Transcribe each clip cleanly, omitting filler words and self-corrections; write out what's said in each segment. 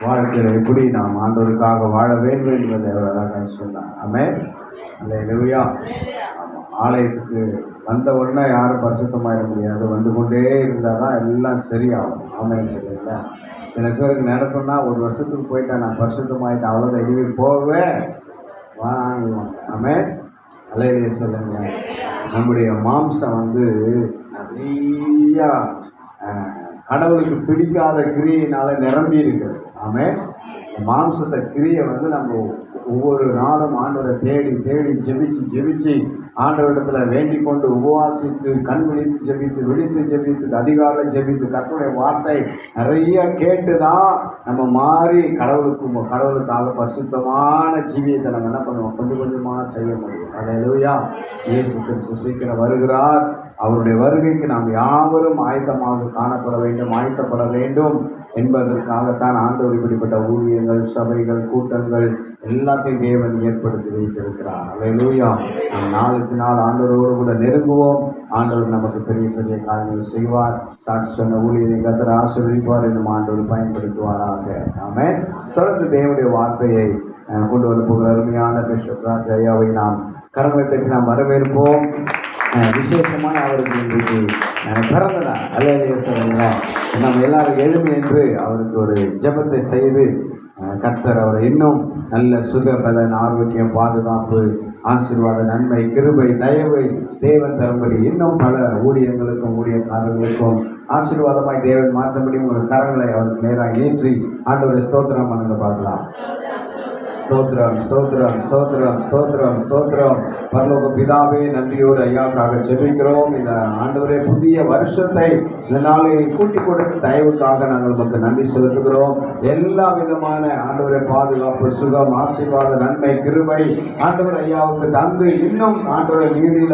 வாழ்க்கையில் எப்படி நாம் ஆண்டவருக்காக வாழ வேண்டும் என்பதை அவர் அழகாக சொன்னார். ஆமென். அல்லேலூயா. ஆமாம், ஆலயத்துக்கு வந்த உடனே யாரும் பரிசுத்தமாயிட முடியாது. வந்து கொண்டே இருந்தால் தான் எல்லாம் சரியாகும். ஆமென். சரிங்களா? சில பேருக்கு நடக்கும்னா ஒரு வருஷத்துக்கு போயிட்டா நான் பரிசுத்தமாயிட்டேன் அவ்வளோதான், இனிமே போகவே வாங்குவாங்க. ஆமென். அல்லேலூயா சொல்லுங்க. நம்முடைய மாம்சம் நிறையா கடவுளுக்கு பிடிக்காத கிரியையினால நிரம்பி இருக்குது. ஆமென். மாம்சத்தை கிரியை நம்ம ஒவ்வொரு நாளும் ஆண்டவரை தேடி தேடி ஜெபிச்சு ஆண்டவரிடத்தில் வேண்டிக் கொண்டு உபவாசித்து கண் விழித்து ஜெபித்து விழித்து ஜெபித்து அதிகாலை ஜெபித்து கர்த்தருடைய வார்த்தை நிறைய கேட்டு தான் நம்ம மாறி கடவுளுக்காக பரிசுத்தமான ஜீவியத்தை நம்ம என்ன பண்ணுவோம், கொஞ்சம் கொஞ்சமாக செய்ய முடியும். அல்லேலூயா. இயேசு கிறிஸ்து சீக்கிரம் வருகிறார். அவருடைய வருகைக்கு நாம் யாவரும் ஆயத்தப்பட வேண்டும் என்பதற்காகத்தான் ஆண்டவர் இப்படிப்பட்ட ஊழியங்கள், சபைகள், கூட்டங்கள் எல்லாத்தையும் தேவன் ஏற்படுத்தி வைத்திருக்கிறார். அல்லேலூயா. நாம் நாளுக்கு நாள் ஆண்டவரோடு கூட நெருங்குவோம். ஆண்டவர் நமக்கு பெரிய பெரிய காரியங்கள் செய்வார். சாட்சி சொன்ன ஊழியரை கர்த்தர் ஆசீர்வதிப்பார் என்னும் ஆண்டவர் பயன்படுத்துவாராக. ஆமென். தொடர்ந்து தேவனுடைய வார்த்தையை கொண்டு வரப்போகிற அருமையான பிஷப் ராஜ் ஐயாவை நாம் கரங்கத்துக்கு நாம் வரவேற்போம். விசேஷமான அவருக்கு இன்றைக்கு பிறந்த நாள். அல்லேலூயா சொல்லுங்க. நம்ம எல்லாரும் எழுமி என்று அவருக்கு ஒரு ஜெபத்தை செய்து கர்த்தர் அவரை இன்னும் நல்ல சுக பலன், ஆரோக்கியம், பாதுகாப்பு, ஆசீர்வாத, நன்மை, கிருபை, தயவை தேவன் தரும்படி இன்னும் பல ஊழியங்களுக்கும் ஊழியக்காரர்களுக்கும் ஆசீர்வாதமாய் தேவன் மாற்றபடி உங்கள் கரங்களை அவருக்கு நேராக ஏற்றி ஆண்டவரை ஸ்தோத்திரம் பண்ணுங்க பார்க்கலாம். ஸ்தோத்திரம், ஸ்தோத்திரம், ஸ்தோத்திரம், ஸ்தோத்திரம், ஸ்தோத்திரம். பரலோக பிதாவே, நன்றியோடு ஐயாவுக்காக ஜெபிக்கிறோம். இந்த ஆண்டவரே புதிய வருஷத்தை இந்த நாளில் கூட்டி கொடுத்த தயவுக்காக நாங்கள் உங்களுக்கு நன்றி செலுத்துகிறோம். எல்லா விதமான ஆண்டவரை பாதுகாப்பு, சுகம், ஆசீர்வாத, நன்மை, கிருபை ஆண்டவர் ஐயாவுக்கு தந்து இன்னும் ஆண்டவரை நீதியில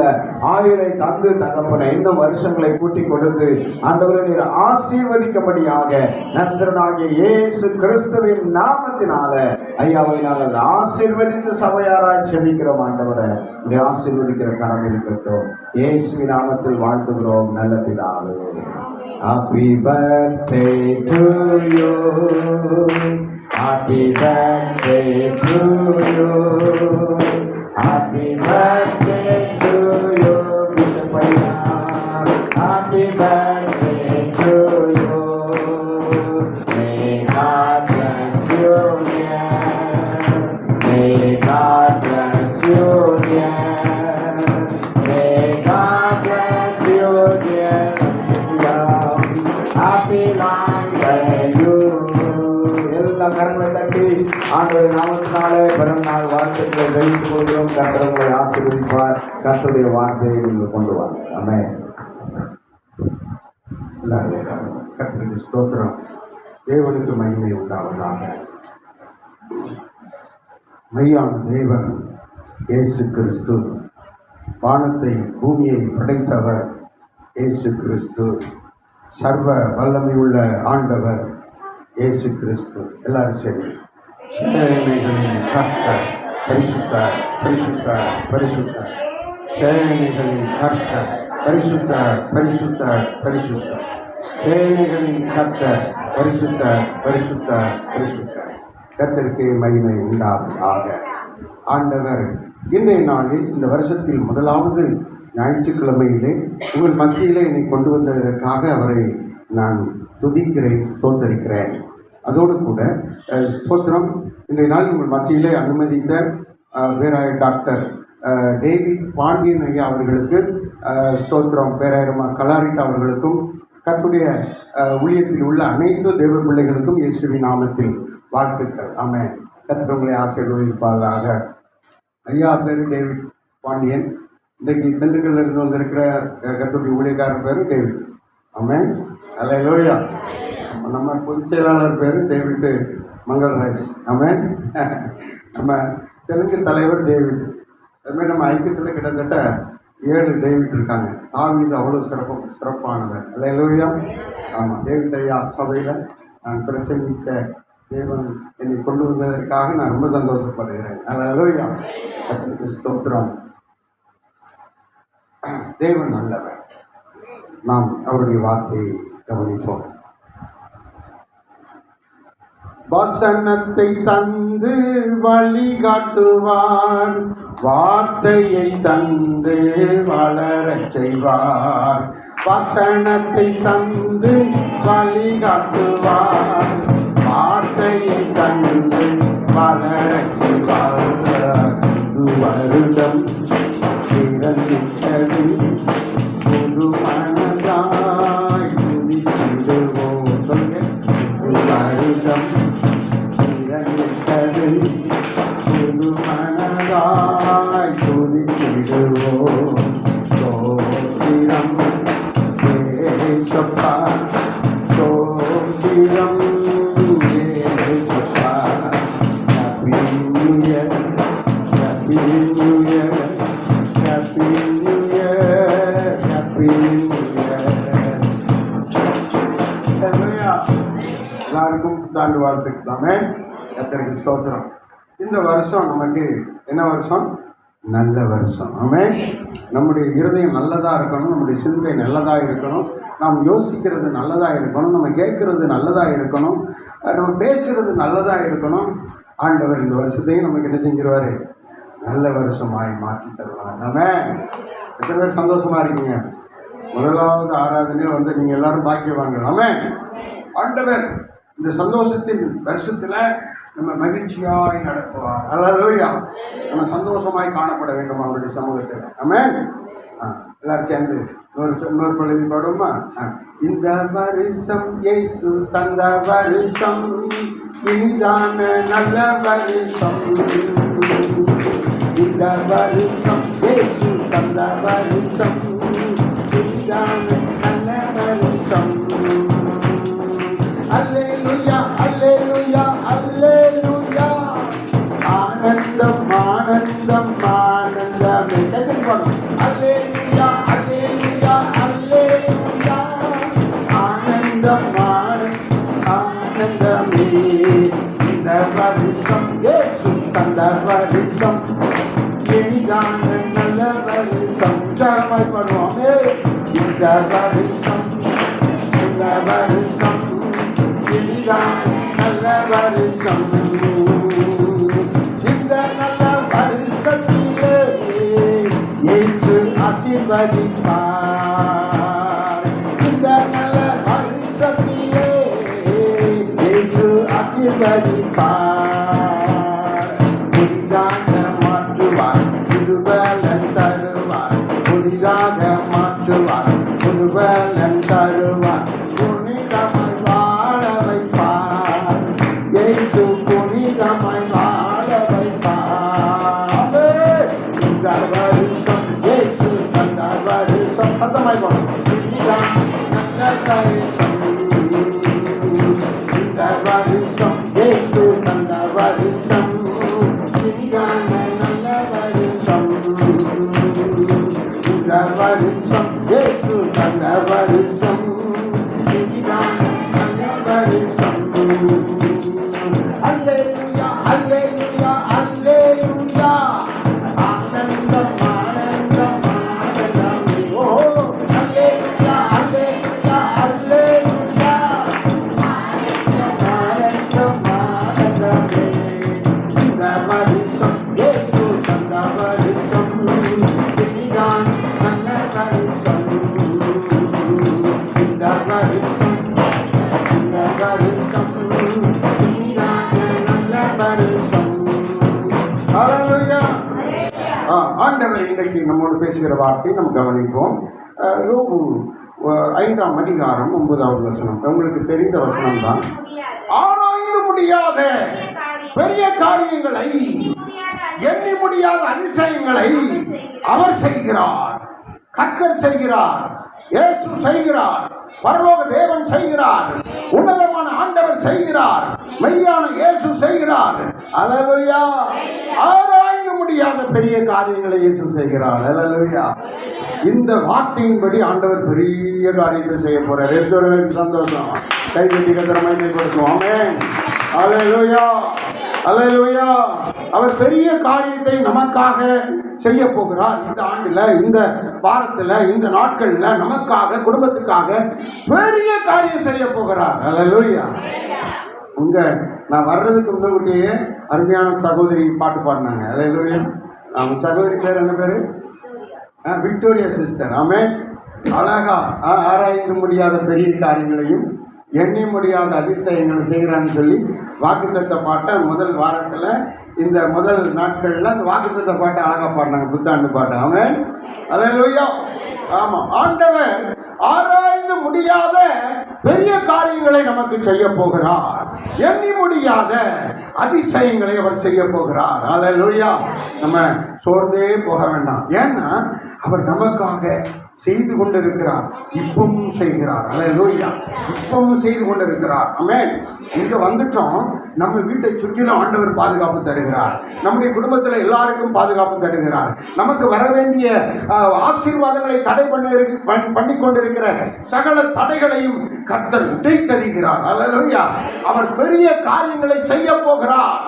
ஆயுளை தந்து தகப்பனை இன்னும் வருஷங்களை கூட்டி கொடுத்து ஆண்டவரை நீர் ஆசீர்வதிக்கும்படியாக நசரனாகிய இயேசு கிறிஸ்துவின் நாமத்தினால ஐயாவை நாங்கள் ஆசீர்வதித்து சபையாராய் ஜெபிக்கிறோம். ஆண்டவரை உடைய ஆசீர்வதிக்கிற கரம் இருக்கட்டும். இயேசுவின் நாமத்தில் வாழ்த்துகிறோம் நல்ல பிதாவே. Happy birthday to you. Happy birthday to you. Happy birthday to you. Happy birthday to you. May God bless you. May God bless you, dear. May God bless you, dear. Happy long day you. எல்லா கரங்களை தட்டி ஆண்டவருடைய நாமத்தினாலே பிறந்த நாள் வாழ்த்துக்களை தெரிவித்துக் கொள்கிறோம். கர்த்தர் உங்களை ஆசீர்வதிப்பார். கர்த்தருடைய வார்த்தையை நீங்கள் கொண்டு வாங்க. ஆமென். எல்லாரும் கர்த்தருக்கு ஸ்தோத்திரம். தேவனுக்கு மகிமை உண்டாவதாக. மெய்யான தேவன் இயேசு கிறிஸ்து, வானத்தை பூமியை படைத்தவர் இயேசு கிறிஸ்து, சர்வ வல்லமையுள்ள ஆண்டவர் இயேசு கிறிஸ்து. எல்லாரும் சரி. சேனைகளின் கர்த்தர் பரிசுத்தர், பரிசுத்தர், பரிசுத்தர். சேனைகளின் கர்த்தர் பரிசுத்தர், பரிசுத்தர், பரிசுத்தர். சேனைகளின் கர்த்தர் பரிசுத்தர், பரிசுத்தர், பரிசுத்தர். கர்த்தருக்கு மகிமை உண்டாவதாக. ஆண்டவர் இன்றைய நாளில் இந்த வருஷத்தில் முதலாவது ஞாயிற்றுக்கிழமையிலே உங்கள் மத்தியிலே என்னை கொண்டு வந்ததற்காக அவரை நான் துதிக்கிறேன், ஸ்தோத்தரிக்கிறேன். அதோடு கூட ஸ்தோத்திரம், இன்றைய நாள் உங்கள் மத்தியிலே அனுமதித்த பேராயர் டாக்டர் டேவிட் பாண்டியன் ஐயா அவர்களுக்கு ஸ்தோத்திரம், பேராயர் கலாரிட் அவர்களுக்கும் கர்த்தருடைய ஊழியத்தில் உள்ள அனைத்து தேவ பிள்ளைகளுக்கும் இயேசுவின் நாமத்தில் வாழ்த்துக்கள். ஆமென். கர்த்தர் உங்களை ஆசீர்வதிப்பாராக. ஐயா பேர் டேவிட் பாண்டியன். இன்றைக்கு திண்டுக்கல்ல இருந்து வந்திருக்கிற கர்த்தருடைய ஊழியக்காரர் பேர் டேவிட். ஆமென். அல்லேலூயா. நம்ம பொதுச் செயலாளர் பேர் டேவிட் மங்கள்ராஜ். ஆமென். நம்ம தெலுங்கு தலைவர் டேவிட். அதுமாதிரி நம்ம ஐக்கியத்தில் கிட்டத்தட்ட 7 டேவிட் இருக்காங்க. தாவீது அவ்வளோ சிறப்பானவர். அல்லேலூயா. ஆமாம், டேவிட் ஐயா சபையில் நான் பிரசங்கிக்க தேவன் என்னை கொண்டு வந்ததற்காக நான் ரொம்ப சந்தோஷப்படுகிறேன். அல்லேலூயா. கர்த்தருக்கு ஸ்தோத்திரம். தேவன் நல்லவர். நாம் அவருடைய வார்த்தையை கவனிப்போம். வசனத்தை தந்து வழிகாட்டுவார், வார்த்தையை தந்து வளரச் செய்வார். வசனத்தை தந்து வழிகாட்டுவார், வார்த்தையை தந்து வளரச் செய்வார். புது வருடம் பிறந்திட்டது, புது மனதாய் துதித்திடுவோம். புது வருடம் பிறந்திட்டது, புது மனதாய் துதித்திடுவோம். சோத்திரம் ஏசப்பா, சோத்திரம் ஏசப்பா. Happy New Year, Happy New Year, Happy New Year, Happy New Year. எல்லாருக்கும் புத்தாண்டு வாழ்த்துக்கலாமே. கர்த்தருக்கு ஸ்தோத்திரம். இந்த வருஷம் நமக்கு என்ன வருஷம்? நல்ல வருஷம். ஆமென். நம்முடைய இருதயம் நல்லதாக இருக்கணும், நம்முடைய சிந்தை நல்லதாக இருக்கணும், நாம் யோசிக்கிறது நல்லதாக இருக்கணும், நம்ம கேட்கறது நல்லதாக இருக்கணும், நம்ம பேசுகிறது நல்லதாக இருக்கணும். ஆண்டவர் இந்த வருஷத்தையும் நமக்கு என்ன செஞ்சிருவாரு? நல்ல வருஷமாய் மாற்றி தருவார். ஆமென். எத்தனை பேர் சந்தோஷமா இருக்கீங்க? முதலாவது ஆராதனையில் வந்து நீங்கள் எல்லாரும் பாக்கியவாங்க. ஆமென். ஆண்டவர் இந்த சந்தோஷத்தின் வருஷத்தில் நம்ம மகிழ்ச்சியாய் நடத்துவார். அல்லேலூயா. நம்ம சந்தோஷமாய் காணப்பட வேண்டும் அவருடைய சமூகத்தில். ஆமென். எல்லாரும் சேர்ந்து இன்னொரு பள்ளி பாடுமா? இந்த வருஷம் இயேசு தந்த வருஷம், இனிதான நல்ல வருஷம். இந்த வருஷம் இயேசு தந்த வருஷம், இனிதான நல்ல வருஷம். அல்லேலூயா, அல்லேலூயா, அல்லேலூயா. ஆனந்தம் ஆனந்தம் ஆனந்தமே. அல்லேலூயா, அல்லேலூயா, அல்லேலூயா. ஆனந்தம் ஆனந்தமே. இந்த வருஷம் இயேசு தந்த வருஷம், இனிதான நல்ல வருஷம். உற்சாகமாய் பண்ணுவோமே. இந்த வருஷம், இந்த வருஷம் இனிதான நல்ல வருஷம். இந்த நல்ல வருஷத்திலே இயேசு ஆசீர்வதிப்பார். இந்த நல்ல வருஷத்திலே இயேசு ஆசீர்வதிப்பார். புதிதாக மாற்றுவார், புதுபலன் தருவார். புதிதாக மாற்றுவார், புதுபலன் தருவார். புனிதமாய் வாழ வைப்பார். இயேசு புனிதமாய் வாழ வைப்பார். இந்த வருஷம் இயேசு தந்த வருஷம். சத்தமாய் போனோம். நல்ல வருஷம். இந்த வருஷம் இயேசு தந்த வருஷம், இனிதான நல்ல வருஷம். இந்த வருஷம் இயேசு தந்த வருஷம், இனிதான நல்ல வருஷம். அல்லேலூயா, அல்லேலூயா, அல்லேலூயா. ஆனந்தம் ஆனந்தம் ஆனந்தமே. ஓ அல்லேலூயா, அல்லேலூயா, அல்லேலூயா. ஆனந்தம் ஆனந்தமே. இந்த வருஷம் இயேசு தந்த வருஷம், இனிதான நல்ல வருஷம். இந்த வருஷம், இந்த வருஷம் இனிதான நல்ல வருஷம். ஹல்லேலூயா. ஆண்டவர் இன்றைக்கு நம்மோடு பேசுகிற வார்த்தை நாம் கவனிப்போம். யோபு 5ஆம் அதிகாரம் 9வது வசனம். உங்களுக்கு தெரிந்த வசனம் தான். ஆராய்ந்து முடியாத பெரிய காரியங்களை, எண்ணி முடியாத அதிசயங்களை அவர் செய்கிறார். கர்த்தர் செய்கிறார், இயேசு செய்கிறார், பரலோக தேவன் செய்கிறார், உன்னதமான ஆண்டவர் செய்கிறார், மெய்யான இயேசு செய்கிறார். அல்லேலூயா. ஆராய்ந்து முடியாத பெரிய காரியங்களை இயேசு செய்கிறார். அல்லேலூயா. இந்த வார்த்தையின்படி ஆண்டவர் பெரிய காரியத்தை செய்ய போறார். எத்தோருக்கு சந்தோஷம். கை கட்டி கத்திர மகிமைப்படுத்துவோம். ஆமென். அல்லேலூயா, அல்லேலூயா. அவர் பெரிய காரியத்தை நமக்காக செய்ய போகிறார். இந்த ஆண்டுல, இந்த வாரத்துல, இந்த நாட்கள்ல நமக்காக, குடும்பத்துக்காக பெரிய காரியம் செய்ய போகிறார். அல்லேலூயா. நான் வர்றதுக்கு முன்னே அருமையான சகோதரி பாட்டு பாடினாங்க. அல்லேலூயா. அவங்க சகோதரி பேர் என்ன பேர்? Victoria sister. ஆமென். அழகா ஆராய்ந்து முடியாத பெரிய காரியங்களையும் எண்ணி முடியாத அதிசயங்கள் செய்கிறான்னு சொல்லி வாக்குத்தத்த பாட்டை முதல் வாரத்தில் இந்த முதல் நாட்களில் அந்த வாக்குத்தத்த பாட்டை அழகாக பாடினாங்க, புத்தாண்டு பாட்டை. ஆமென். அல்லேலூயா. ஆமாம், ஆண்டவர் ஆராய்ந்து முடியாத பெரிய காரியங்களை நமக்கு செய்ய போகிறார். எண்ணி முடியாத அதிசயங்களை அவர் செய்ய போகிறார். அல்லேலூயா. நம்ம சோர்ந்தே போக வேண்டாம். ஏன்னா அவர் நமக்காக செய்து கொண்டிருக்கிறார், இப்பவும் செய்கிறார். அல்லேலூயா. இப்பவும் செய்து கொண்டிருக்கிறார். ஆமென். இங்க வந்துட்டோம், நம்ம வீட்டை சுற்றிலும் ஆண்டவர் பாதுகாப்பு தருகிறார். நம்முடைய குடும்பத்தில் எல்லாருக்கும் பாதுகாப்பு தருகிறார். நமக்கு வர வேண்டிய ஆசீர்வாதங்களை தடை பண்ணி கொண்டிருக்கிற சகல தடைகளையும் கர்த்தர் உடைத்தருகிறார். அல்லேலூயா. அவர் பெரிய காரியங்களை செய்ய போகிறார்.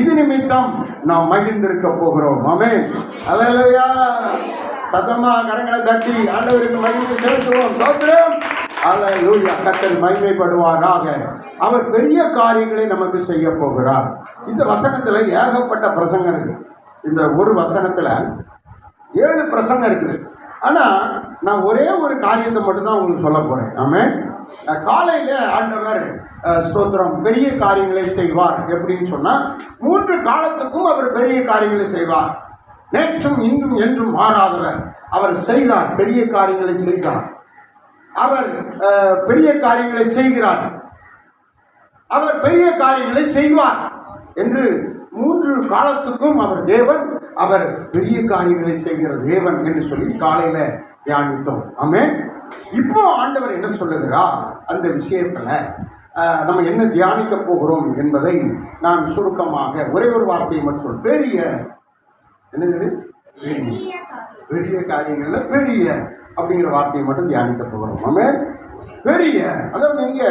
இது நிமித்தம் நாம் மகிழ்ந்திருக்க போகிறோம். ஆமென். அல்லேலூயா. சத்தமா கரங்களை தட்டி ஆண்டவருக்கு மகிமை செலுத்துவோம். ஸ்தோத்திரம். அல்லேலூயா. கர்த்தர் மகிமைப்படுவாராக. அவர் பெரிய காரியங்களை நமக்கு செய்ய போகிறார். இந்த வசனத்துல ஏகப்பட்ட பிரசங்கம் இருக்கு. இந்த ஒரு வசனத்துல 7 பிரசங்கம் இருக்குது. ஆனா நான் ஒரே ஒரு காரியத்தை மட்டும்தான் உங்களுக்கு சொல்ல போறேன். ஆமென். காலையில ஆண்டவர் ஸ்தோத்திரம் பெரிய காரியங்களை செய்வார். எப்படின்னு சொன்னா 3 காலத்துக்கும் அவர் பெரிய காரியங்களை செய்வார். நேற்றும் இன்றும் என்றும் மாறாதவர். அவர் செய்தார், பெரிய காரியங்களை செய்தார். அவர் பெரிய காரியங்களை செய்கிறார், அவர் பெரிய காரியங்களை செய்வார் என்று 3 காலத்துக்கும் அவர் தேவன், அவர் பெரிய காரியங்களை செய்கிற தேவன் என்று சொல்லி காலையில தியானித்தோம். ஆமென். இப்போ ஆண்டவர் என்ன சொல்லுகிறார் அந்த விஷயத்துல நம்ம என்ன தியானிக்க போகிறோம் என்பதை நான் சுருக்கமாக ஒரே ஒரு வார்த்தையை மட்டும் சொல்ல. பெரிய என்னது? பெரிய காரியங்கள்ல பெரிய அப்படிங்கிற வார்த்தையை மட்டும் தியானிக்க போகிறோம். ஆமென். பெரிய, அதாவது நீங்க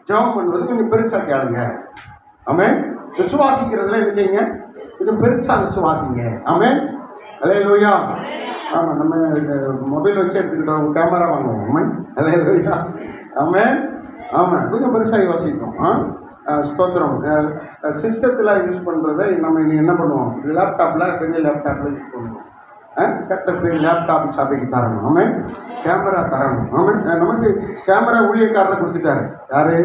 ஜெபம் பண்ணுவது கொஞ்சம் பெருசா கேளுங்க. ஆமென். விசுவாசிக்கிறதுல என்ன செய்யுங்க? கொஞ்சம் பெருசா விசுவாசிங்க. ஆமென். அல்லேலூயா. ஆமா, நம்ம மொபைல் வச்சு எடுத்துக்கிட்டோம், கேமரா வாங்குவோம். ஆமென். அல்லேலூயா. ஆமென். ஆமாம், கொஞ்சம் பெருசாக யோசிக்கணும். ஸ்தோத்திரம். சிஸ்டத்தில் யூஸ் பண்ணுறதை நம்ம இனி என்ன பண்ணுவோம்? லேப்டாப்பில், பெரிய லேப்டாப்பில் யூஸ் பண்ணுவோம். கர்த்தர் பெரிய லேப்டாப் சபைக்கு தரணும். ஆமென். கேமரா தரணும். ஆமென். நமக்கு கேமரா ஊழியக்காரரை கொடுத்துட்டாரு. யாரு?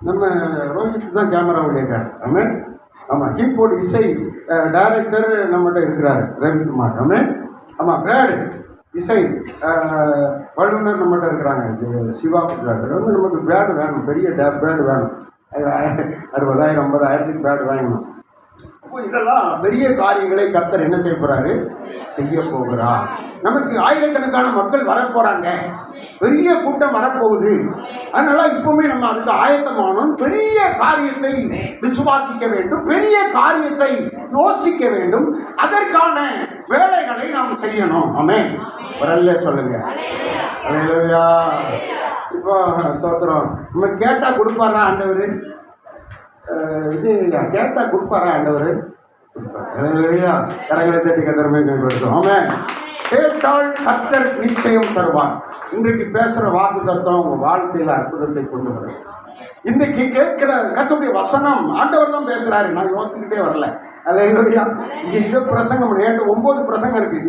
நம்ம ரோஹித் தான் கேமரா ஊழியக்காரர். ஆமென். ஆமாம். கீபோர்டு இசை டைரக்டர் நம்மகிட்ட இருக்கிறாரு, ரவிக்குமார். ஆமென். ஆமாம். பேடு இசை வல்லுநர் நம்மகிட்ட இருக்கிறாங்க, சிவா இருக்கிறாரு. வந்து நமக்கு பேடு வேணும், பெரிய பேடு வேணும். 60,000 50,000 பேடு வாங்கணும். அப்போ இதெல்லாம் பெரிய காரியங்களை கர்த்தர் என்ன செய்ய போறாரு? செய்ய போகிறார். நமக்கு ஆயிரக்கணக்கான மக்கள் வரப்போறாங்க, பெரிய கூட்டம் வரப்போகுது. அதனால இப்பவுமே நம்ம அதுக்கு ஆயத்தமானோம். பெரிய காரியத்தை விசுவாசிக்க வேண்டும், பெரிய காரியத்தை யோசிக்க வேண்டும், அதற்கான வேலைகளை நாம் செய்யணும். ஆமென். வரல சொல்லுங்க. அல்லேலூயா. இப்போ சோத்திரம் நம்ம கேட்டா கொடுப்பாரா ஆண்டவர்? விஜய் கேட்டா கொடுப்பாரா ஆண்டவர்? அல்லேலூயா. கரங்களை தட்டி கத்தரமே மேம்படுத்தும். ஆமென். கேட்டால் கர்த்தர் நிச்சயம் தருவார். இன்றைக்கு பேசுற வாக்கு தத்துவம் உங்க வாழ்க்கையில அற்புதத்தை கொண்டு வரும். இன்னைக்கு கேட்கிற கர்த்தருடைய வசனம் ஆண்டவர் தான் பேசுறாரு. நான் யோசிச்சுக்கிட்டே வரல. அல்லேலூயா. இங்க இந்த பிரசங்கம் 9 பிரசங்கம் இருக்கு.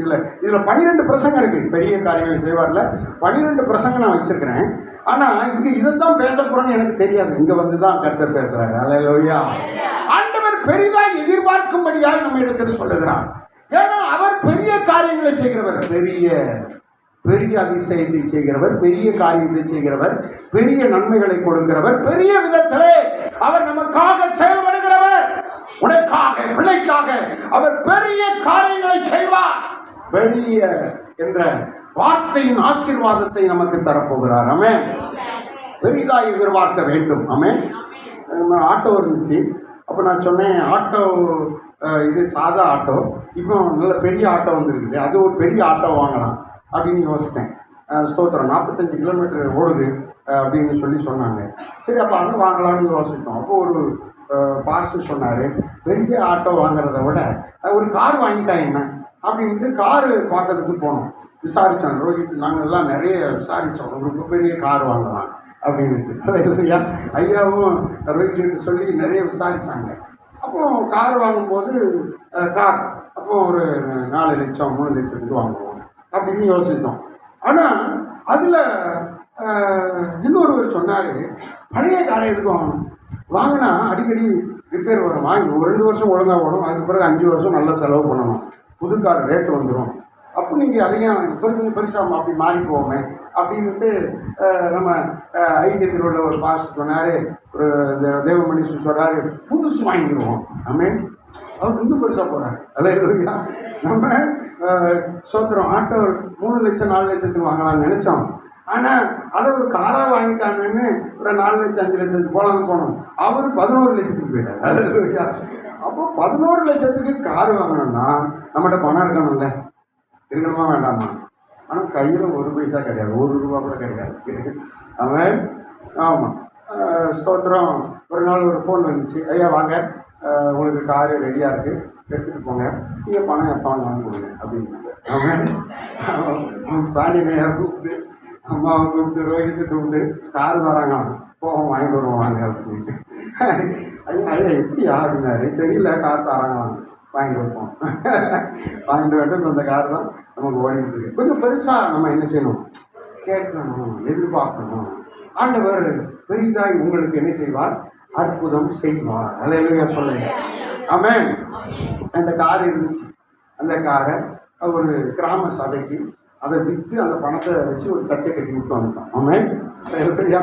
இதுல 12 பிரசங்கம் இருக்கு. பெரிய காரியங்களை செய்வார்ல 12 பிரசங்கம் நான் வச்சிருக்கிறேன். ஆனா இங்க இதைத்தான் பேச போறேன்னு எனக்கு தெரியாது. இங்க வந்துதான் கர்த்தர் பேசுறாரு. அல்லேலூயா. ஆண்டவர் பெரிதாக எதிர்பார்க்கும்படியாக நம்ம இடத்துல சொல்லுகிறார். ஏன்னா அவர் பெரிய காரியங்களை செய்கிறவர், பெரிய அதிசயத்தை செய்கிறவர், பெரிய காரியத்தை செய்கிறவர், பெரிய நன்மைகளை கொடுக்கிறவர், பெரிய விதத்திலே அவர் நமக்காக செயல்படுகிறவர். உனக்காக, பிள்ளைக்காக அவர் பெரிய காரியங்களை செய்வார். பெரிய என்ற வார்த்தையின் ஆசீர்வாதத்தை நமக்கு தரப்போகிறார். ஆமென். பெரிதாக எதிர்பார்க்க வேண்டும். ஆமென். ஆட்டோ இருந்துச்சு. அப்போ நான் சொன்னேன், ஆட்டோ இது சாதா ஆட்டோ, இப்போ நல்ல பெரிய ஆட்டோ வந்துருக்குது, அது ஒரு பெரிய ஆட்டோ வாங்கலாம் அப்படின்னு யோசித்தேன். ஸ்தோத்திரம். 45 கிலோமீட்டர் ஓடுது அப்படின்னு சொல்லி சொன்னாங்க. சரி, அப்போ அது வாங்கலாம்னு யோசித்தோம். அப்போ ஒரு பார்சல் சொன்னார், பெரிய ஆட்டோ வாங்குறத விட ஒரு கார் வாங்கிட்டா என்ன அப்படின்ட்டு காரு பார்க்கறதுக்கு போனோம். விசாரித்தோம். ரோஹித் நாங்கள் எல்லாம் நிறைய விசாரித்தோம். ஒரு பெரிய கார் வாங்கலாம் அப்படின்னு ஐயாவும் ரோஹித் சொல்லி நிறைய விசாரித்தாங்க. அப்போ கார் வாங்கும்போது கார் அப்போ ஒரு 4 லட்சம் 3 லட்சத்துக்கு வாங்குவோம் அப்படின்னு யோசித்தோம். ஆனால் அதில் இன்னொருவர் சொன்னார், பழைய காரை எதுக்கும் வாங்கினா அடிக்கடி ரிப்பேர் வரும், வாங்கி ஒரு 2 வருஷம் ஒழுங்காக ஓடும், அதுக்கு பிறகு 5 வருஷம் நல்லா செலவு பண்ணணும், புது கார் ரேட்டு வந்துடும், அப்போ நீங்கள் அதையும் கொஞ்சம் பெருசாக அப்படி மாறி போவோமே அப்படின்ட்டு நம்ம ஐக்கியத்தில் உள்ள ஒரு பாஸ்டர் சொன்னார், ஒரு தேவ மனுஷன் சொல்கிறாரு, புதுசு வாங்கிடுவோம். அவர் இன்னும் பெருசாக போகிறார். அல்லேலூயா. நம்ம சோத்திரம் ஆட்டோ 3 லட்சம் 4 லட்சத்துக்கு வாங்கலாம்னு நினச்சோம். ஆனால் அதை ஒரு காராக வாங்கிட்டாங்கன்னு ஒரு 4 லட்சம் 5 லட்சத்துக்கு போனோம். அவர் 11 லட்சத்துக்கு போயிட்டார். அல்லேலூயா. அப்போ 11 லட்சத்துக்கு கார் வாங்கணும்னா நம்மகிட்ட பணம் இருக்கணும்ல, இருக்கணுமா வேண்டாமா? ஆனால் கையில் 1 பைசா கிடையாது, 1 ரூபா கூட கிடையாது. அவன் ஆமாம் ஸ்தோத்திரம். ஒரு நாள் ஒரு ஃபோன் வந்துச்சு, ஐயா வாங்க உங்களுக்கு காரு ரெடியாக இருக்குது, எடுத்துகிட்டு போங்க, நீங்கள் பணம் எப்போ வாங்க கொடுங்க அப்படின்னாங்க. அவன் பாண்டியனையாக கூப்பிட்டு, அம்மாவை கூப்பிட்டு, ரோஹித்தை கூப்பிட்டு கார் தராங்க, போவோம் வாங்கிட்டு வருவோம் வாங்க அப்படின்ட்டு. ஐயா எப்படியா அப்படின்னாரு, தெரியல, கார் தராங்களாம், வாங்கிட்டு வைப்போம். வாங்கிட்டு வந்து அந்த கார் தான் நமக்கு ஓடிட்டு இருக்கு. கொஞ்சம் பெருசாக நம்ம என்ன செய்யணும், கேட்கணும், எதிர்பார்க்கணும். ஆண்டவர் பெரிதாய் உங்களுக்கு என்ன செய்வார், அற்புதம் செய்வார். அல்லேலூயா சொல்லுங்க. ஆமென். அந்த கார் இருந்துச்சு, அந்த காரை ஒரு கிராம சபைக்கு அதை விற்று அந்த பணத்தை வச்சு ஒரு சர்ச்சை கட்டி விட்டு வந்துட்டோம். ஆமென். அல்லேலூயா.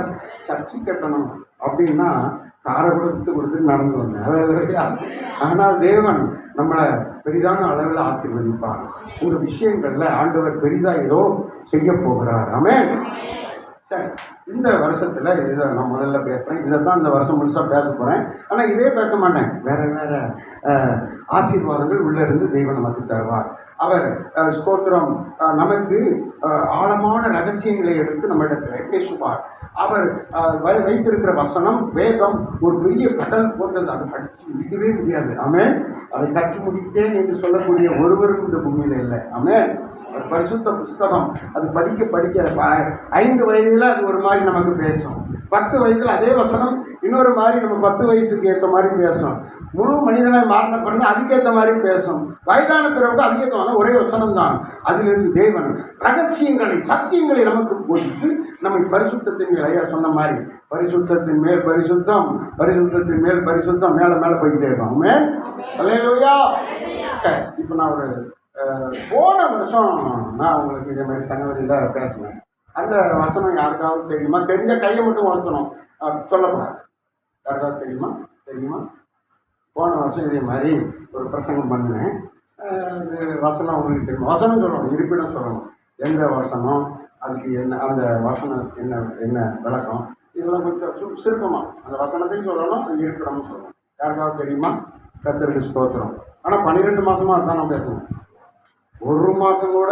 சர்ச்சை கட்டணும் அப்படின்னா காரை கூட விற்று கொடுத்துட்டு நடந்து வந்தேன். அல்லேலூயா. ஆனால் தேவன் நம்மளை பெரிதான அளவில் ஆசீர்வதிப்பார். உங்கள் விஷயங்களில் ஆண்டவர் பெரிதாக ஏதோ செய்ய போகிறார். ஆமென். சரி, இந்த வருஷத்தில் இதை நான் முதல்ல பேசுகிறேன், இதை தான் இந்த வருஷம் முழுசாக பேச போகிறேன். ஆனால் இதே பேச மாட்டேன், வேறு ஆசீர்வாதங்கள் உள்ளிருந்து தெய்வம் நமக்கு தருவார். அவர் ஸ்தோத்திரம் நமக்கு ஆழமான ரகசியங்களை எடுத்து நம்ம இடத்துல பேசுவார். அவர் வைத்திருக்கிற வசனம் வேதம் ஒரு பெரிய கடல் போன்றது, அதை படித்து முடிக்கவே முடியாது. ஆமென். அதை கற்று முடித்தேன் என்று சொல்லக்கூடிய ஒருவரும் இந்த பூமியில் இல்லை. ஆமென். அது பரிசுத்த புஸ்தகம், அது படிக்க 5 வயதில் அது ஒரு மாதிரி நமக்கு பேசும், 10 வயதில் அதே வசனம் இன்னொரு மாதிரி நம்ம 10 வயசுக்கு ஏற்ற மாதிரி பேசும், முழு மனிதனாக மாறின பிறகு அதுக்கேற்ற மாதிரி பேசும், வயதான பிறகு அதுக்கேற்ற ஒரே வசனம் தான். அதிலிருந்து தேவன் ரகசியங்களை சத்தியங்களை நமக்கு போதித்து நம்மை பரிசுத்தத்தின் மேல், ஐயா சொன்ன மாதிரி பரிசுத்தத்தின் மேல் பரிசுத்தம், பரிசுத்தத்தின் மேல் பரிசுத்தம், மேலே மேலே போய்கிட்டே இருக்கோம். ஆமென். அல்லேலூயா. சரி, இப்போ நான் ஒரு போன வருஷம் நான் உங்களுக்கு இதே மாதிரி சங்கவரியில் பேசினேன். அந்த வசனம் யாருக்காவது தெரியுமா? தெரிஞ்ச கையை மட்டும் வளர்க்கணும், சொல்லக்கூடாது. யாருக்காவது தெரியுமா? போன வருஷம் இதே மாதிரி ஒரு பிரசங்கம் பண்ணினேன். வசனம் உங்களுக்கு தெரியுமா? வசனம் சொல்லணும், இருப்பிடம் சொல்லணும், எந்த வசனம், அதுக்கு என்ன, அந்த வசனம் என்ன விளக்கம், இதெல்லாம் கொஞ்சம் சுருக்கமாக அந்த வசனத்தையும் சொல்லணும், அது இருப்பிடமும் சொல்லணும். யாருக்காவது தெரியுமா? கர்த்தருக்கு ஸ்தோத்திரம். ஆனால் 12 மாதமாக அதுதான் நான் பேசணும். 1 மாதம் கூட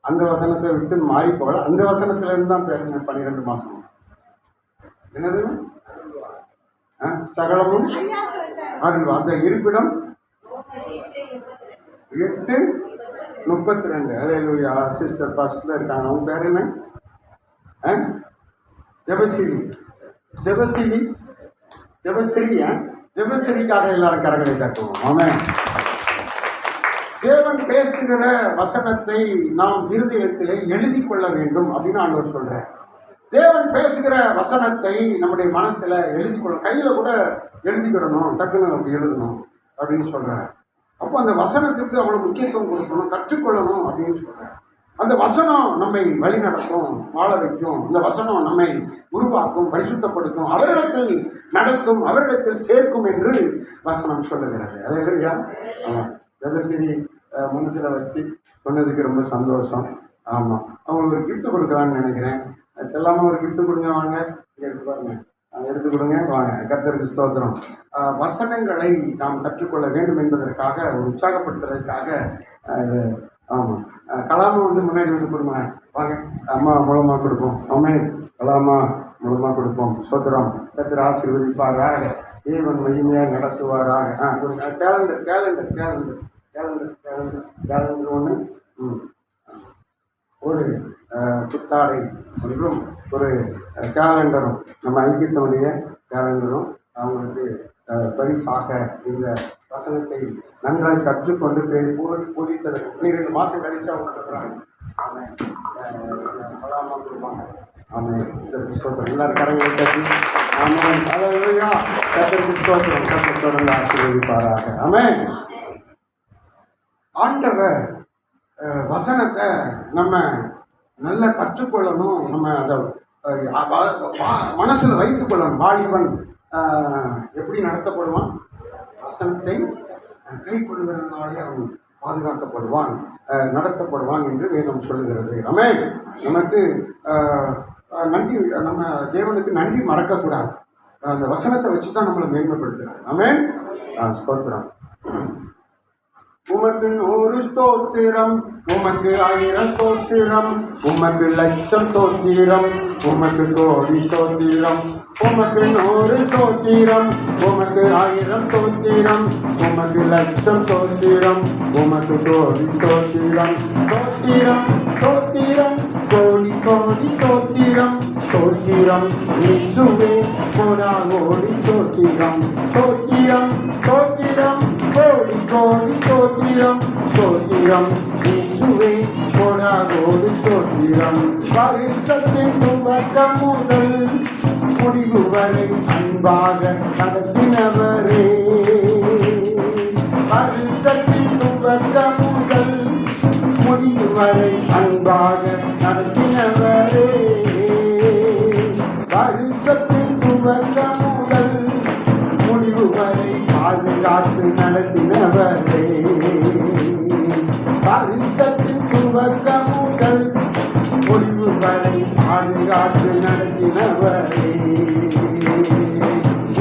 அந்த வசனத்தை விட்டு மாறி போகல, அந்த வசனத்திலேருந்து தான் பேசினேன் 12 மாதம். என்னது? சகலமும் அருள். அந்த இருப்பிடம் 8:32. அல்லேலூயா. சிஸ்டர் பாஸ்டர்ல இருக்காங்க, அவங்க பேர் என்ன? ஜெபஸ்ரீக்காக எல்லாரும் கரங்களை தட்டுவோம். ஆமென். தேவன் பேசுகிற வசனத்தை நாம் இருதயத்திலே எழுதி கொள்ள வேண்டும் அப்படின்னு ஆண்டவர் சொல்றார். தேவன் பேசுகிற வசனத்தை நம்முடைய மனசுல எழுதி கொள்ள, கையில கூட எழுதிக்கிடணும், டக்குன்னு அப்படி எழுதணும் அப்படின்னு சொல்றார். அப்போ அந்த வசனத்துக்கு அவ்வளவு முக்கியத்துவம் கொடுக்கணும், கற்றுக்கொள்ளணும் அப்படின்னு சொல்றார். அந்த வசனம் நம்மை வழி நடத்தும், வாழ வைக்கும். இந்த வசனம் நம்மை உருவாக்கும், பரிசுத்தப்படுத்தும், அவரிடத்தில் நடத்தும், அவரிடத்தில் சேர்க்கும் என்று வசனம் சொல்லுகிறது. அல்லேலூயா. ஜெபஸ்ரீ மனசில் வச்சு சொன்னதுக்கு ரொம்ப சந்தோஷம். ஆமாம், அவங்களுக்கு ஒரு கிஃப்ட் கொடுக்கலான்னு நினைக்கிறேன். செல்லாமல் ஒரு கிஃப்ட் கொடுங்க, வாங்க எடுத்து பாருங்க, எடுத்து கொடுங்க, வாங்க. கர்த்தருக்கு ஸ்தோத்திரம். வசனங்களை நாம் கற்றுக்கொள்ள வேண்டும் என்பதற்காக, ஒரு உற்சாகப்படுத்துறதுக்காக. ஆமாம், கலாமா முன்னாடி கொடுங்க, வாங்க. அம்மா மூலமாக கொடுப்போம். ஆமென். கலாமா மூலமாக கொடுப்போம். ஸ்தோத்திரம். கர்த்தர் ஆசீர்வதிப்பாராக, தேவன் மகிமையாக நடத்துவாராக. கொடுங்க. கேலண்டர் ஒன்று, ஒரு புத்தாடை ஒன்றும் ஒரு கேலண்டரும் நம்ம ஐக்கியத்தினுடைய கேலண்டரும் அவங்களுக்கு பரிசாக இந்த வசனத்தை நன்றாய் கற்றுக்கொண்டு போதித்தது 12 மாதம் கழிச்சு அவங்க சொல்கிறாங்க. ஆமாம் பலாமா கொடுப்பாங்க. ஆமாம் இந்த புஸ்தகம் எல்லாரும் கரங்களை கட்டி ஆமாம் அலையா புஸ்தகம் கற்றுக்கொண்டு ஆசீர்வதிப்பாராக. ஆமாம். ஆண்டவர் வசனத்தை நம்ம நல்லா கற்றுக்கொள்ளணும். நம்ம அதை மனசில் வைத்துக் கொள்ளணும். வாலிபன் எப்படி நடத்தப்படுவான்? வசனத்தை கை கொள்வதனாலே அவன் பாதுகாக்கப்படுவான், நடத்தப்படுவான் என்று வேதம் சொல்லுகிறது. ஆமென். நமக்கு நன்றி, நம்ம தேவனுக்கு நன்றி மறக்கக்கூடாது. அந்த வசனத்தை வச்சு தான் நம்மளை மேன்மைப்படுத்துகிறார். ஆமென். ஸ்தோத்திரம். உமக்கு 100 ஸ்தோத்திரம், உமக்கு 1000 ஸ்தோத்திரம், உமக்கு 1,00,000 ஸ்தோத்திரம், உமக்கு கோடி ஸ்தோத்திரம். உமக்கு 100 ஸ்தோத்திரம், உமக்கு 1000 ஸ்தோத்திரம், உமக்கு 1,00,000 ஸ்தோத்திரம், உமக்கு கோடி ஸ்தோத்திரம். ஸ்தோத்திரம் ஸ்தோத்திரம் கோடி கோடி ஸ்தோத்திரம், ஸ்தோத்திரம் இயேசுவே கோடாகோடி ஸ்தோத்திரம். ஸ்தோத்திரம் ஸ்தோத்திரம் கோடி கோடி ஸ்தோத்திரம், ஸ்தோத்திரம் இயேசுவே கோடாகோடி ஸ்தோத்திரம். பரிசுத்தத்தின் துவக்கம் முதல் முடிவு வரை அன்பாக நடத்தினவரே. பரிசுத்தத்தின் துவக்கம் முதல் முடிவு வரை அன்பாக நடத்தினவரே. பரிசுத்தத்தின் துவக்கம் முதல் முடிவு வரை பாதுகாத்து நடத்தினவரே. பரிசுத்தத்தின் துவக்கம் முதல் முடிவு வரை பாதுகாத்து நடத்தினவரே.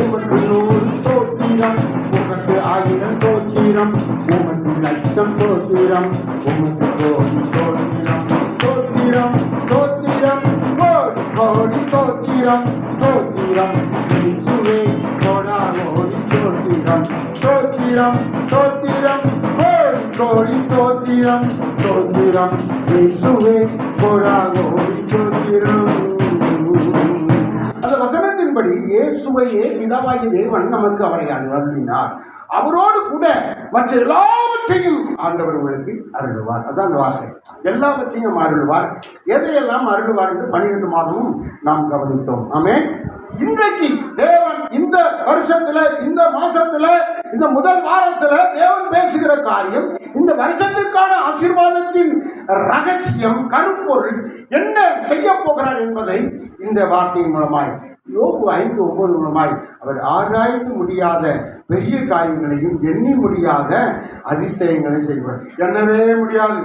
உமக்கு 100 ஸ்தோத்திரம், உமக்கு 1000 ஸ்தோத்திரம், உமக்கு 1,00,000 ஸ்தோத்திரம், உமக்கு கோடி ஸ்தோத்திரம். ஸ்தோத்திரம் ஸ்தோத்திரம் கோடி கோடி ஸ்தோத்திரம், ஸ்தோத்திரம் இயேசுவே கோடாகோடி ஸ்தோத்திரம். ஸ்தோத்திரம் ஸ்தோத்திரம் கோடி கோடி ஸ்தோத்திரம், ஸ்தோத்திரம் இயேசுவே கோடாகோடி ஸ்தோத்திரம். அந்த வசனத்தின்படி இயேசுவையே பிதாவாகிய தேவன் நமக்கு அவரை அருளினார். அவரோடு கூட மற்ற எல்லாவற்றையும் ஆண்டவர் உங்களுக்கு அருள்வார். அதான் அந்த வார்த்தை. எல்லாவற்றையும் அருள்வார். எதையெல்லாம் அருள்வார் என்று 12 மாதமும் நாம் கவனித்தோம். ஆமென். இன்றைக்கு தேவன் இந்த வருஷத்துல, இந்த மாசத்துல, இந்த முதல் வாரத்துல தேவன் பேசுகிற காரியம், இந்த வருஷத்துக்கான ஆசீர்வாதத்தின் ரகசியம், கருப்பொருள் என்ன செய்ய போகிறார் என்பதை இந்த வார்த்தையின் மூலமாய் யோபு 5:9 மூலமாய் அவர் ஆராய்ந்து முடியாத பெரிய காரியங்களையும் எண்ணி முடியாத அதிசயங்களை செய்வார். எண்ணவே முடியாது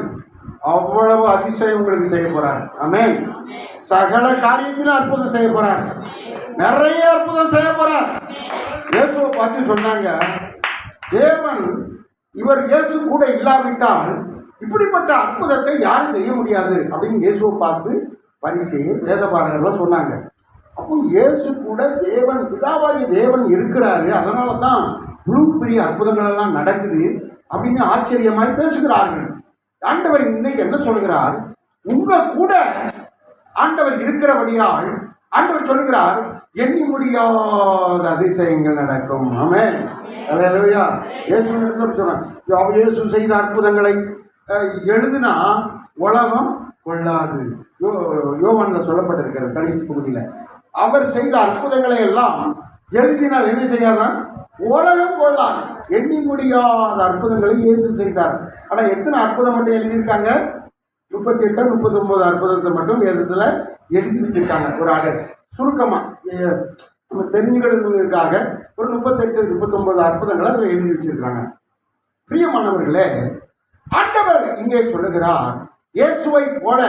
அவ்வளவு அதிசயம் உங்களுக்கு செய்ய போறார். ஆமென். சகல காரியத்திலும் அற்புதம் செய்ய போறார். நிறைய அற்புதம் செய்ய போறார். இயேசுவை பார்த்து சொன்னாங்க, தேவன் இவர் இயேசு கூட இல்லாவிட்டால் இப்படிப்பட்ட அற்புதத்தை யாரும் செய்ய முடியாது அப்படின்னு இயேசுவை பார்த்து பரிசேயர் வேதபாரகர்கள் சொன்னாங்க. அப்போ இயேசு கூட தேவன், பிதாவாகிய தேவன் இருக்கிறாரு, அதனால தான் இவ்வளவு பெரிய அற்புதங்கள் எல்லாம் நடக்குது அப்படின்னு ஆச்சரியமாய் பேசுகிறார்கள். ஆண்டவர் இன்னைக்கு என்ன சொல்கிறார்? உங்க கூட ஆண்டவர் இருக்கிறபடியால் ஆண்டவர் சொல்லுகிறார், எண்ணி முடியாத அதிசயங்கள் நடக்கும். ஆமென். அல்லேலூயா. இயேசு சொல்றாங்க, இயேசு செய்த அற்புதங்களை எழுதுனா உலகம் கொள்ளாது. யோவான்ல சொல்லப்பட்டிருக்கிறது கடைசி பகுதியில். அவர் செய்த அற்புதங்களை எல்லாம் எழுதினால் என்ன செய்யாதான்? உலகம் கொள்ளாது. எண்ணி முடியாத அற்புதங்களை இயேசு செய்தார். ஆனால் எத்தனை அற்புதம் மட்டும் எழுதியிருக்காங்க? 38 39 அற்புதத்தை மட்டும் வேதத்தில் எழுதி வச்சிருக்காங்க. ஒரு ஆளு சுருக்கமாக நம்ம தெரிஞ்சுக்கிறதுக்காக ஒரு 38 39 அற்புதங்களை அதில் எழுதி வச்சிருக்காங்க. பிரியமானவர்களே, ஆண்டவர் இங்கே சொல்லுகிறார், இயேசுவை போல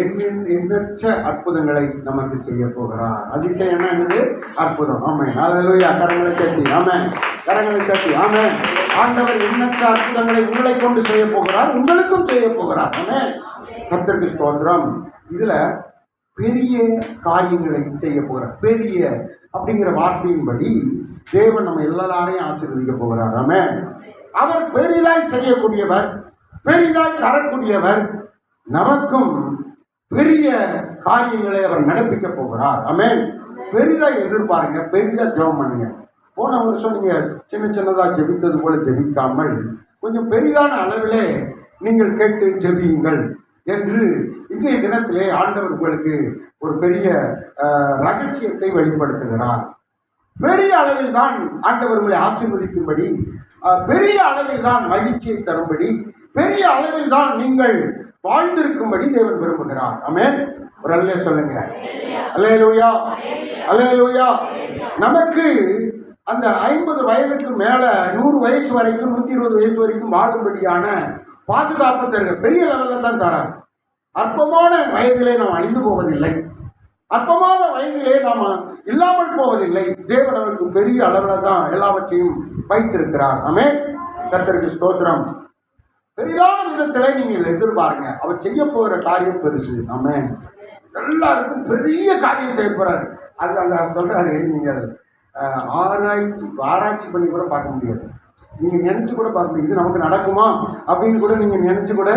எண்ணற்ற அற்புதங்களை நமக்கு செய்ய போகிறார். அதிசயம் என்னது? அற்புதம். ஆமென். அல்லேலூயா. கரங்களை தட்டி ஆமென். கரங்களை தட்டி ஆமென். ஆண்டவர் எண்ணற்ற அற்புதங்களை உங்களை கொண்டு செய்ய போகிறார், உங்களுக்கும் செய்ய போகிறார். ஆமென். கர்த்தருக்கு ஸ்தோத்திரம். இதுல பெரிய காரியங்களை செய்ய போகிறார். பெரிய அப்படிங்கிற வார்த்தையின்படி தேவன் நம்ம எல்லாரையும் ஆசீர்வதிக்க போகிறார். ஆமென். அவர் பெரிதாய் செய்யக்கூடியவர், பெரிதாய் தரக்கூடியவர். நமக்கும் பெரிய காரியங்களை அவர் நடப்பிக்க போகிறார். ஆமென். பெரிதா எதிர்பாருங்க, பெரிதா ஜெபம் பண்ணுங்க. போன வருஷம் நீங்க சின்ன சின்னதா ஜெபித்தது போல ஜெபிக்காமல் கொஞ்சம் பெரிதான அளவிலே நீங்கள் கேட்டு ஜெபியுங்கள் என்று இன்றைய தினத்திலே ஆண்டவர் உங்களுக்கு ஒரு பெரிய ரகசியத்தை வெளிப்படுத்துகிறார். பெரிய அளவில் தான் ஆண்டவர் உங்களை ஆசீர்வதிக்கும்படி, பெரிய அளவில் தான் மகிழ்ச்சியை தரும்படி, பெரிய அளவில் தான் நீங்கள் வாழ்ந்திருக்கும்படி தேவன் விரும்புகிறார். ஆமென். ஒரு அல்லே சொல்லுங்க. அல்லேலூயா, அல்லேலூயா. நமக்கு அந்த 50 வயதுக்கு மேல 100 வயசு வரைக்கும் 120 வயசு வரைக்கும் வாழும்படியான பாதுகாப்பு தருகிற பெரிய லெவலில் தான் தரார். அற்பமான வயதிலே நாம் அழிந்து போவதில்லை, அற்பமான வயதிலே நாம் இல்லாமல் போவதில்லை. தேவன் அவருக்கு பெரிய அளவில் தான் எல்லாவற்றையும் வைத்திருக்கிறார். ஆமென். கர்த்தருக்கு ஸ்தோத்திரம். பெரிதான விதத்திலே நீங்கள் எதிர்பாருங்க, அவர் செய்ய போகிற காரியம் பெருசு. ஆமென். எல்லாருக்கும் பெரிய காரியம் செய்ய போறாரு. அது அந்த சொல்றாரு, நீங்கள் ஆராய்ச்சி பண்ணி கூட பார்க்க முடியாது, நீங்க நினைச்சு கூட பார்க்க முடியாது. இது நமக்கு நடக்குமா அப்படின்னு கூட நீங்க நினைச்சு கூட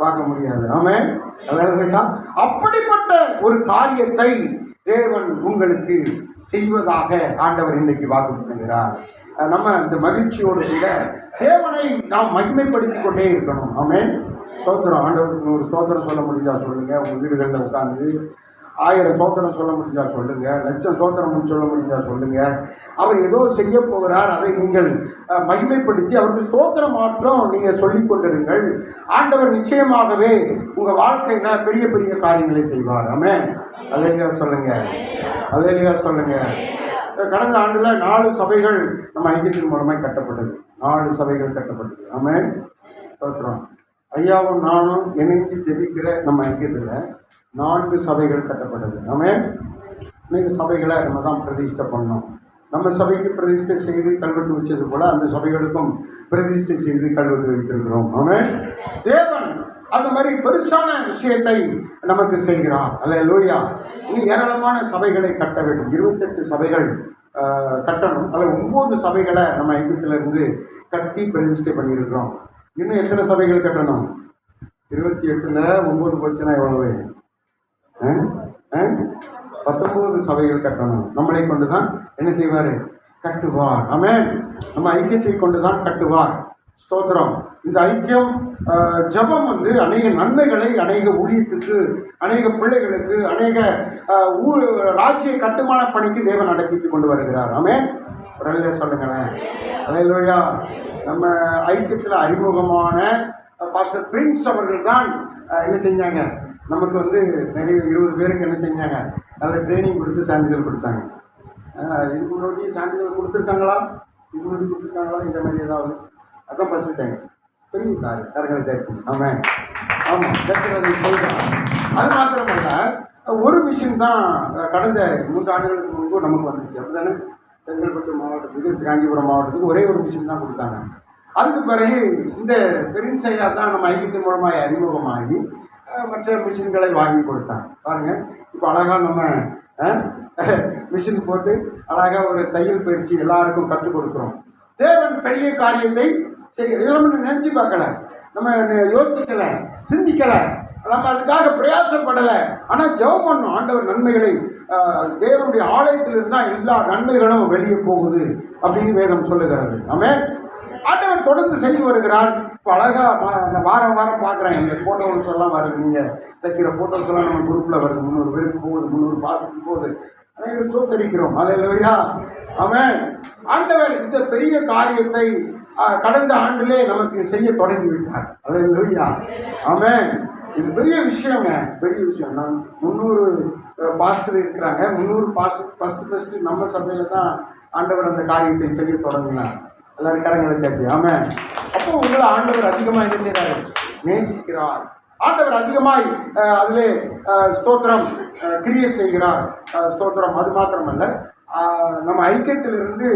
பார்க்க முடியாது. ஆமென். அப்படிப்பட்ட ஒரு காரியத்தை தேவன் உங்களுக்கு செய்வதாக ஆண்டவர் இன்னைக்கு வாக்கு பண்ணுகிறார். நம்ம இந்த மகிழ்ச்சியோடு கூட தேவனை நாம் மகிமைப்படுத்திக் கொண்டே இருக்கணும். ஆமென். சோத்திரம். ஆண்டவருக்கு ஒரு சோத்திரம் சொல்ல முடிஞ்சா சொல்லுங்க. உங்க வீடுகளில் உட்கார்ந்து 1000 சோத்திரம் சொல்ல முடிஞ்சா சொல்லுங்க, 1,00,000 சோத்திரம் சொல்ல முடிஞ்சா சொல்லுங்க. அவர் ஏதோ செய்ய போகிறார், அதை நீங்கள் மகிமைப்படுத்தி அவருக்கு சோத்திரம் மாற்றம் நீங்க சொல்லிக் கொண்டிருங்கள். ஆண்டவர் நிச்சயமாகவே உங்க வாழ்க்கையில பெரிய பெரிய காரியங்களை செய்வார். ஆமென். அல்லேலூயா சொல்லுங்க, அல்லேலூயா சொல்லுங்க. கடந்த ஆண்டுல 4 சபைகள் நம்ம ஐக்கியத்தின் மூலமாய் கட்டப்பட்டது. 4 சபைகள் கட்டப்பட்டது. ஆமென். சோத்திரம். ஐயாவும் நானும் இணைந்து ஜெபிக்கிற நம்ம ஐக்கியத்தில் 4 சபைகள் கட்டப்பட்டது. ஆமென். இன்னைக்கு சபைகளை நம்ம தான் பிரதிஷ்டை பண்ணோம். நம்ம சபைக்கு பிரதிஷ்டை செய்து கல்வெட்டு வச்சது போல அந்த சபைகளுக்கும் பிரதிஷ்டை செய்து கல்வெட்டு வைத்திருக்கிறோம். ஆமென். தேவன் அந்த மாதிரி பெருசான விஷயத்தை நமக்கு செய்கிறார். அல்லேலூயா. இன்னும் ஏராளமான சபைகளை கட்ட வேண்டும். 28 சபைகள் கட்டணும். அதில் 9 சபைகளை நம்ம ஐக்கியத்திலிருந்து கட்டி பிரதிஷ்டை பண்ணியிருக்கிறோம். இன்னும் எத்தனை சபைகள் கட்டணும்? 28ல் 9 போச்சுன்னா எவ்வளவு? 19 சபைகள் கட்டணும். நம்மளை கொண்டுதான் என்ன செய்வார்? கட்டுவார். ஆமென். நம்ம ஐக்கியத்தை கொண்டுதான் கட்டுவார். ஸ்தோத்திரம். இந்த ஐக்கியம் ஜபம் அநேக நன்மைகளை, அநேக ஊழியத்துக்கு, அநேக பிள்ளைகளுக்கு, அநேக ராஜ்ய கட்டுமான பணிக்கு தேவன் நடப்பித்துக் கொண்டு வருகிறார். ஆமென். ஒரு சொல்லுங்களேன். அல்லேலூயா. நம்ம ஐக்கியத்தில் அறிமுகமான பாஸ்டர் பிரின்ஸ் அவர்கள் தான் என்ன செஞ்சாங்க, நமக்கு நிறைய 20 பேருக்கு என்ன செஞ்சாங்க, நல்ல ட்ரைனிங் கொடுத்து சான்றிதழ் கொடுத்தாங்க. இதுக்கு முன்னாடி சான்றிதழ் கொடுத்துருக்காங்களா? இதுக்கு முன்னாடி கொடுத்துருக்காங்களா? இந்த மாதிரி ஏதாவது? அதான் ஃபஸ்ட்டு டைம். பெரிய கரங்களை தேர்ச்சி. ஆமாம் ஆமாம் தேர்ச்சி சொல்கிறாங்க. அது மாத்திரமல்ல, ஒரு மிஷின் தான் கடந்த 3 ஆண்டுகளுக்கு முன்பு நமக்கு வந்துச்சு. அப்படி தானே? செங்கல்பட்டு மாவட்டத்துக்கு, காஞ்சிபுரம் மாவட்டத்துக்கு ஒரே ஒரு மிஷின் தான் கொடுத்தாங்க. அதுக்கு பிறகு இந்த பெருஞ்சையா தான் நம்ம ஐக்கியத்தின் மூலமாக அறிமுகமாகி மற்ற மிஷின்களை வாங்கி கொடுத்தாங்க. பாருங்கள், இப்போ அழகாக நம்ம மிஷின் போட்டு அழகாக ஒரு தையல் பயிற்சி எல்லாருக்கும் கற்றுக் கொடுக்குறோம். தேவன் பெரிய காரியத்தை செய்கிற இதெல்லாம் நம்ம நினச்சி பார்க்கல, நம்ம யோசிக்கலை, சிந்திக்கலை, நம்ம அதுக்காக பிரயாசப்படலை. ஆனால் ஜெபம் பண்ணோம். ஆண்டவர் நன்மைகளை, தேவனுடைய ஆலயத்தில் இருந்தால் எல்லா நன்மைகளும் வெளியே போகுது அப்படின்னு வேதம் சொல்லுகிறது. ஆமென். ஆண்டவர் தொடர்ந்து செய்து வருகிறார். இப்போ அழகாக வாரம் வாரம் பார்க்குறேன். இந்த ஃபோட்டோஸ் எல்லாம் வருது, நீங்கள் தைக்கிற ஃபோட்டோஸ் எல்லாம் நம்ம குரூப்பில் வருது. 300 பேருக்கு போகுது, 300 பார்த்துட்டு போகுது. அனைவரும் சோத்தரிக்கிறோம். அல்லேலூயா. ஆமென். ஆண்டவர் இந்த பெரிய காரியத்தை கடந்த ஆண்டிலே நமக்கு செய்ய தொடங்கி விட்டார். அல்லேலூயா. ஆமென். இது பெரிய விஷயங்க, பெரிய விஷயம். நான் 300 பாஸ்டர் இருக்கிறாங்க. 300 பாஸ்டர் ஃபஸ்ட்டு நம்ம சபையில் தான் ஆண்டவர் அந்த காரியத்தை செய்ய தொடங்கினார். எல்லாரும் கரங்களை கேட்பி. ஆமென். அப்போ உங்களை ஆண்டவர் அதிகமாக என்ன செய்கிறார்? நேசிக்கிறார். ஆண்டவர் அதிகமாய் அதிலே ஸ்தோத்திரம் கிரியை செய்கிறார். ஸ்தோத்திரம். அது மாத்திரமல்ல, நம்ம ஐக்கியத்திலிருந்து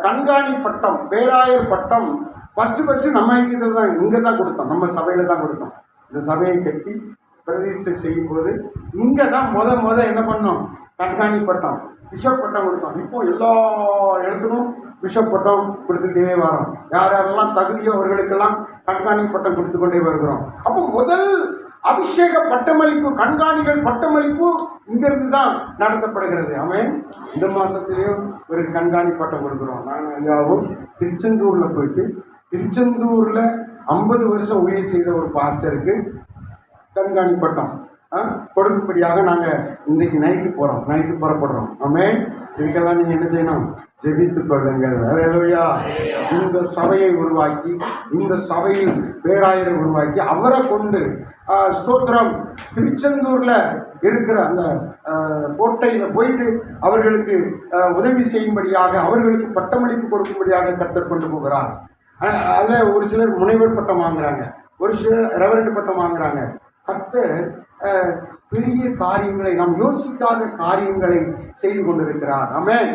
கண்காணி பட்டம், பேராயர் பட்டம் ஃபஸ்ட்டு நம்ம ஐக்கியத்தில் தான், இங்கே தான் கொடுத்தோம், நம்ம சபையில் தான் கொடுத்தோம். இந்த சபையை கட்டி பிரதிஷ்டை செய்யும் போது இங்கே தான் முத என்ன பண்ணோம்? கண்காணி பட்டம், பிஷப் பட்டம் கொடுத்தோம். இப்போ எல்லா இடத்துக்கும் பிஷப் பட்டம் கொடுத்துக்கிட்டே வரோம். யார் யாரெல்லாம் தகுதியோ அவர்களுக்கெல்லாம் கண்காணி பட்டம் கொடுத்து கொண்டே வருகிறோம். அப்போ முதல் அபிஷேக பட்டமளிப்பு, கண்காணிகள் பட்டமளிப்பு இங்கிருந்து தான் நடத்தப்படுகிறது. ஆமென். இந்த மாசத்திலையும் ஒரு கண்காணி பட்டம் கொடுக்குறோம். நான் ஐயாவும் திருச்செந்தூர்ல போயிட்டு, திருச்செந்தூர்ல 50 வருஷம் ஊழியர் செய்த ஒரு பாஸ்டருக்கு கண்காணி பட்டம் கொடுக்கும்படியாக நாங்கள் இன்றைக்கு நைட்டு புறப்படுறோம். ஆமென். இதுக்கெல்லாம் நீங்கள் என்ன செய்யணும்? ஜெபித்துக் கொள்ளுங்கள். அல்லேலூயா. இந்த சபையை உருவாக்கி, இந்த சபையில் பேராயரை உருவாக்கி, அவரை கொண்டு ஸ்தோத்திரம் திருச்செந்தூரில் இருக்கிற அந்த கோட்டையில் போயிட்டு அவர்களுக்கு உதவி செய்யும்படியாக, அவர்களுக்கு பட்டமளிப்பு கொடுக்கும்படியாக கர்த்தர் கொண்டு போகிறார். அதில் ஒரு சிலர் முனைவர் பட்டம் வாங்குறாங்க, ஒரு சிலர் ரெவரண்ட் பட்டம் வாங்குறாங்க. கர்த்தர் பெரிய காரியங்களை, நாம் யோசிக்காத காரியங்களை செய்து கொண்டிருக்கிறார். ஆமென்.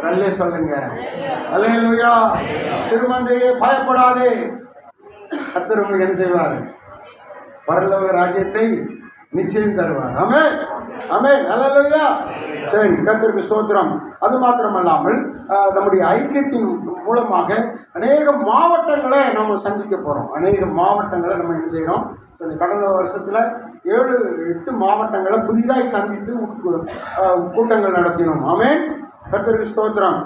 அல்லே சொல்லுங்க. அல்லேலூயா. சிறுமந்தையே பயப்படாதே, கர்த்தர் உங்களுக்கு என்ன செய்வார்? பரலோக ராஜ்யத்தை நிச்சயம் தருவார். ஆமென். ஆமென். அல்லேலூயா. சரி, கர்த்தருக்கு ஸ்தோத்திரம். அது மாத்திரமல்லாமல் நம்முடைய ஐக்கியத்தின் மூலமாக அநேக மாவட்டங்களை நம்ம சந்திக்க போகிறோம். அநேக மாவட்டங்களை நம்ம என்ன செய்கிறோம்? கடந்த வருஷத்தில் 7-8 மாவட்டங்களை புதிதாய் சந்தித்து கூட்டங்கள் நடத்தினோம். ஆமென். கர்த்தருக்கு ஸ்தோத்திரம்.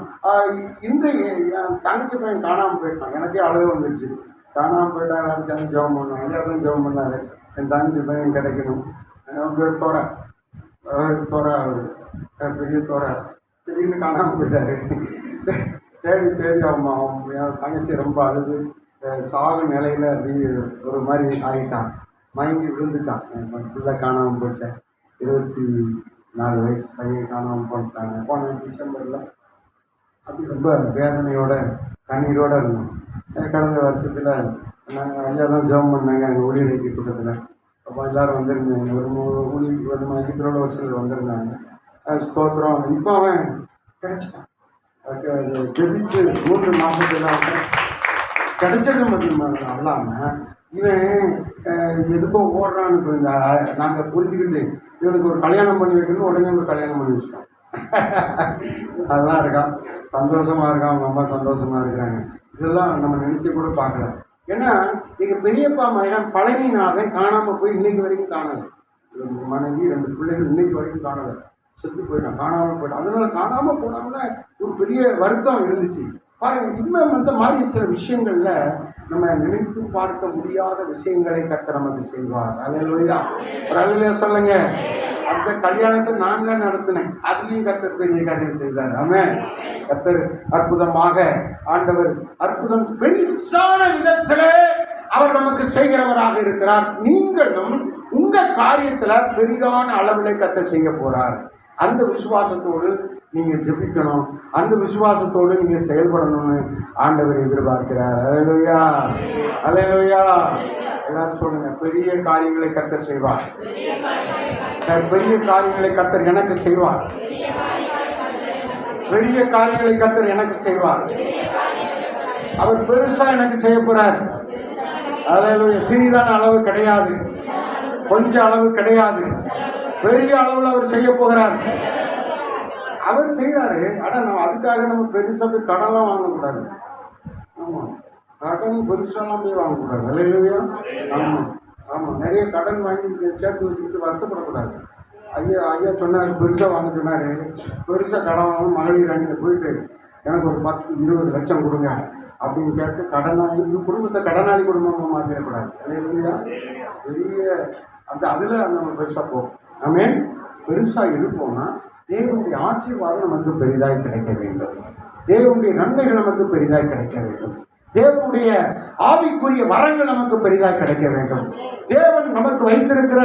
இன்று என் தங்கச்சி பையன் காணாமல் போயிட்டான். எனக்கே அழுக வந்துடுச்சு. காணாமல் போயிட்டாங்க. சேர்ந்து ஜெபம் பண்ணோம். எல்லாரும் ஜெபம் பண்ணாரு, என் தங்கச்சி பையன் கிடைக்கணும். தோற பெரிய தோற திடீர்னு காணாமல் போயிட்டாரு. தேடி அவன் என் தங்கச்சி ரொம்ப அழுது சாகு நிலையில் அப்படி ஒரு மாதிரி ஆகிட்டான். மயங்கி விழுந்துட்டான். ஃபுல்லாக காணாமல் போச்சேன். 24 வயசு பையன் காணாமல் போட்டாங்க. போன டிசம்பரில் அப்படி ரொம்ப வேதனையோட கண்ணீரோடு இருந்தோம். கடந்த வருஷத்தில் நாங்கள் ஐயா தான் ஜெபம் பண்ணாங்க எங்கள் ஊழியர் ஐக்கிய கூட்டத்தில். அப்போ எல்லோரும் வந்திருந்தாங்க. ஒரு இதோட வருஷத்தில் வந்திருந்தாங்க. ஸ்தோத்திரம். இப்போ அவன் கிடைச்சிட்டான். ஜெபித்து 3 மாதத்தில் கிடைச்சிருக்க முடியுமா அல்லாமல் இவன் எதுக்கோ ஓடுறான்னு நாங்கள் புரிஞ்சுக்கிட்டு இவனுக்கு ஒரு கல்யாணம் பண்ணி வைக்கணும். உடனே ஒரு கல்யாணம் பண்ணி வச்சிட்டோம். அதெல்லாம் இருக்கான், சந்தோஷமாக இருக்கான். அவங்க அம்மா சந்தோஷமாக இருக்கிறாங்க. இதெல்லாம் நம்ம நினச்சி கூட பார்க்கல. ஏன்னா எங்கள் பெரியப்பா மகன் பழனிநாதன் காணாமல் போய் இன்னைக்கு வரைக்கும் காணலை. மனைவி 2 பிள்ளைகள் இன்னைக்கு வரைக்கும் காணலை. செத்து போயிட்டான், காணாமல் போயிட்டான். அதனால காணாமல் போனாங்கன்னா ஒரு பெரிய வருத்தம் இருந்துச்சு. பாருங்கள், இன்னும் அந்த மாதிரி சில விஷயங்கள்ல நம்ம நினைத்து பார்க்க முடியாத விஷயங்களை கர்த்தர் நமக்கு செய்வார். அல்லேலூயா. ஒரு அல்லேலூயா சொல்லுங்க. அந்த கல்யாணத்தை நான் தான் நடத்தினேன். அதுலேயும் கர்த்தர் பெரிய காரியம் செய்தார். ஆமென். கர்த்தர் அற்புதமாக, ஆண்டவர் அற்புதம் பெரிசான விதத்திலே அவர் நமக்கு செய்கிறவராக இருக்கிறார். நீங்களும் உங்க காரியத்துல பெரிதான அளவில் கர்த்தர் செய்ய போறார். அந்த விசுவாசத்தோடு நீங்கள் ஜெபிக்கணும். அந்த விசுவாசத்தோடு நீங்கள் செயல்படணும்னு ஆண்டவர் எதிர்பார்க்கிறார். அல்லேலூயா. அல்லேலூயா. எல்லாரும் சொல்லுங்க, பெரிய காரியங்களை கர்த்தர் செய்வார். பெரிய காரியங்களை கர்த்தர் எனக்கு செய்வார். பெரிய காரியங்களை கர்த்தர் எனக்கு செய்வார். அவர் பெருசா எனக்கு செய்ய போறார். அல்லேலூயா. சிறிதான அளவு கிடையாது, கொஞ்சம் அளவு கிடையாது, பெரிய அளவில் அவர் செய்ய போகிறார். அவர் செய்கிறாரு. ஆனால் நம்ம அதுக்காக நம்ம பெருசாக கடன்லாம் வாங்கக்கூடாது. ஆமாம், கடன் பெருசாலாம் போய் வாங்கக்கூடாது. அல்லேலூயா. ஆமாம் ஆமாம். நிறைய கடன் வாங்கி சேர்த்து வச்சுக்கிட்டு வருத்தப்படக்கூடாது. ஐயா சொன்னார், பெருசாக வாங்க சொன்னார். பெருசாக கடன் வாங்க மகளிர் அணியில் போயிட்டு எனக்கு ஒரு 10-20 லட்சம் கொடுங்க அப்படின்னு கேட்டு கடனாளி குடும்பத்தை கடனாளி குடும்பமாக மாற்றிடக்கூடாது. அல்லேலூயா. பெரிய அதில் நம்ம பெருசாக போகும். ஆமென். பெருசாக இருப்போம்னா தேவனுடைய ஆசீர்வாதம் நமக்கு பெரிதாய் கிடைக்க வேண்டும். தேவனுடைய நன்மைகள் நமக்கு பெரிதாய் கிடைக்க வேண்டும். தேவனுடைய ஆவிக்குரிய வரங்கள் நமக்கு பெரிதாய் கிடைக்க வேண்டும். தேவன் நமக்கு வைத்திருக்கிற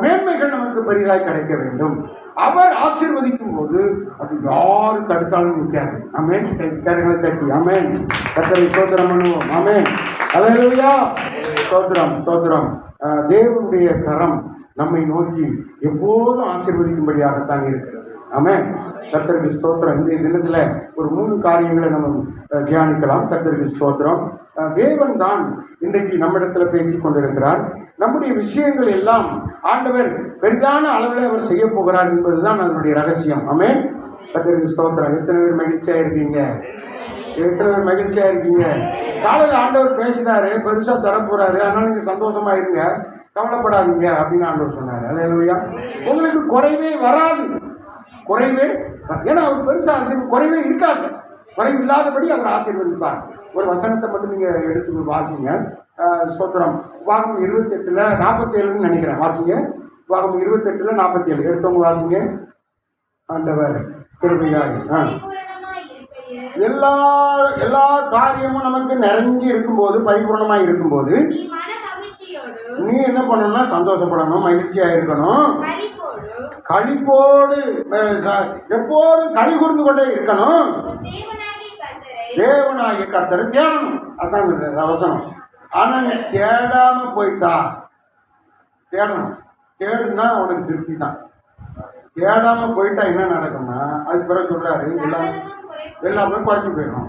மேன்மைகள் நமக்கு பெரிதாய் கிடைக்க வேண்டும். அவர் ஆசீர்வதிக்கும் போது அது யாரு தடுத்தாலும் நிற்காது. ஆமென். கரங்களை தட்டி ஆமென். கர்த்தரை ஸ்தோத்திரம் பண்ணுவோம். ஆமென். அல்லேலூயா. ஸ்தோத்திரம் ஸ்தோத்திரம். தேவனுடைய கரம் நம்மை நோக்கி எப்போதும் ஆசீர்வதிக்கும்படியாகத்தான் இருக்கிறது. ஆமென். கர்த்தருக்கு ஸ்தோத்திரம். இந்த தினத்தில் ஒரு 3 காரியங்களை நம்ம தியானிக்கலாம். கர்த்தருக்கு ஸ்தோத்திரம். தேவன் தான் இன்றைக்கு நம்மிடத்தில் பேசி கொண்டிருக்கிறார். நம்முடைய விஷயங்கள் எல்லாம் ஆண்டவர் பெரிதான அளவில் அவர் செய்ய போகிறார் என்பதுதான் அதனுடைய ரகசியம். ஆமென். கர்த்தருக்கு ஸ்தோத்திரம். எத்தனை பேர் மகிழ்ச்சியாக இருக்கீங்க? எத்தனை பேர் மகிழ்ச்சியாக இருக்கீங்க? காலையில் ஆண்டவர் பேசினாரு, பெருசாக தரப்போறாரு, அதனால நீங்கள் சந்தோஷமா இருங்க. கவலைப்படாதீங்க அப்படின்னு ஆண்டவர் சொன்னார். அல்லேலூயா. உங்களுக்கு குறைவே வராது, குறைவே, ஏன்னா அவர் பெருசா குறைவே இருக்காது. குறைவு இல்லாதபடி அவர் ஆசீர்வதிப்பார். ஒரு வசனத்தை மட்டும் நீங்க எடுத்து வாசிங்க. ஸ்தோத்திரம். உபாகமம் 28:47 நினைக்கிறேன். வாசிங்க. உபாகமம் 28:47 எடுத்தவங்க வாசிங்க. ஆண்டவர் கிருபையாய் எல்லா எல்லா காரியமும் நமக்கு நிறைஞ்சி இருக்கும்போது, பரிபூர்ணமாக இருக்கும்போது நீ என்ன பண்ணணும்னா சந்தோஷப்படணும், மகிழ்ச்சியா இருக்கணும், களிப்போடு எப்போதும் களி கூர்ந்து கொண்டே இருக்கணும். தேவனாகிய கர்த்தரை தேடணும். அதான் அவசரம். ஆனா நீ தேடாம போயிட்டா, தேடணும். தேடுனா உனக்கு திருப்தி தான். தேடாம போயிட்டா என்ன நடக்கும்னா, அதுக்கு பிறகு சொல்றாரு எல்லாமே குறைஞ்சி போயிடும்.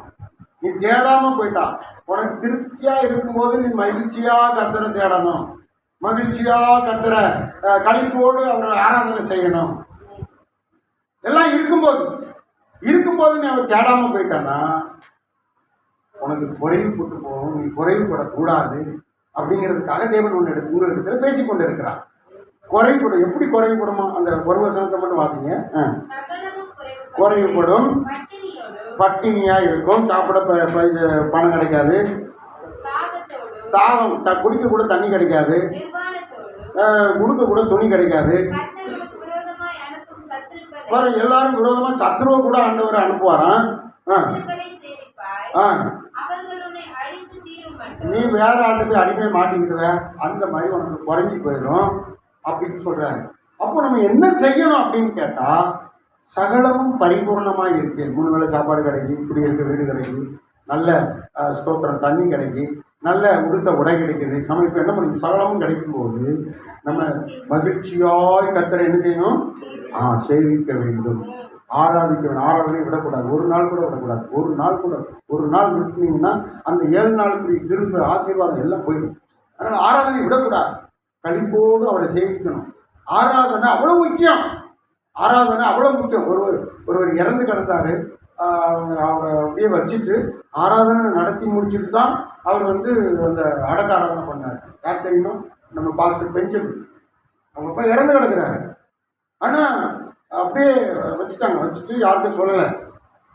நீ தேடாம போயிட்டா, உனக்கு திருப்தியா இருக்கும்போது நீ மகிழ்ச்சியா கர்த்தரை தேடணும், மகிழ்ச்சியா கர்த்தரை களிப்போடு அவரை ஆராதனை செய்யணும். எல்லாம் இருக்கும்போது நீ அவன் தேடாம போயிட்டான்னா உனக்கு குறைவு போட்டு போகணும். நீ குறைவுபடக்கூடாது அப்படிங்கிறதுக்காக தேவன் உங்களிடத்துல பேசிக்கொண்டு இருக்கிறான். குறைவுபடும். எப்படி குறைவுபடுமா? அந்த ஒரு வசனத்தை மட்டும் வாசிங்க. குறைவுபடும், பட்டினியா இருக்கும், சாப்பிட பணம் கிடைக்காது, தாகம் குடிக்க கூட தண்ணி கிடைக்காது, உடுக்க கூட துணி கிடைக்காது. எல்லாரும் விரோதமா சத்துருவை கூட ஆண்டவர் அனுப்புவாராம். நீ வேற ஆண்டு போய் அடிமையை மாட்டிக்கிடுவ, அந்த மாதிரி உனக்கு குறைஞ்சி போயிடும் அப்படின்னு சொல்றாரு. அப்போ நம்ம என்ன செய்யணும் அப்படின்னு கேட்டா, சகலமும் பரிபூர்ணமா இருக்கு. 3 வேளை சாப்பாடு கிடைக்கி, இப்படி இருக்க வீடு கிடைக்கி, நல்ல ஸ்தோத்திரம் தண்ணி கிடைக்கி, நல்ல உடுத்த உடை கிடைக்குது. நம்ம இப்போ என்ன பண்ணணும்? சகலமும் கிடைக்கும் போது நம்ம மகிழ்ச்சியாய் கர்த்தரை என்ன செய்யணும்? சேவிக்க வேண்டும், ஆராதிக்க வேண்டும். ஆராதனை விடக்கூடாது, ஒரு நாள் கூட விடக்கூடாது. ஒரு நாள் விட்டுனீங்கன்னா அந்த 7 நாளுக்கு திரும்ப ஆசீர்வாதம் எல்லாம் போயிடும். அதனால் ஆராதனை விடக்கூடாது. களிப்போடு அவரை சேவிக்கணும். ஆராதனை அவ்வளோ முக்கியம். ஒருவர் இறந்து கிடந்தாரு. அவரை அப்படியே வச்சுட்டு ஆராதனை நடத்தி முடிச்சுட்டு தான் அவர் அந்த அடக்க ஆராதனை பண்ணார். யார் தெரியுமா? நம்ம பாஸ்டர் பெஞ்சமின். அவங்க அப்பா இறந்து கிடக்குறாரு. ஆனால் அப்படியே வச்சுட்டு யாருக்கும் சொல்லலை.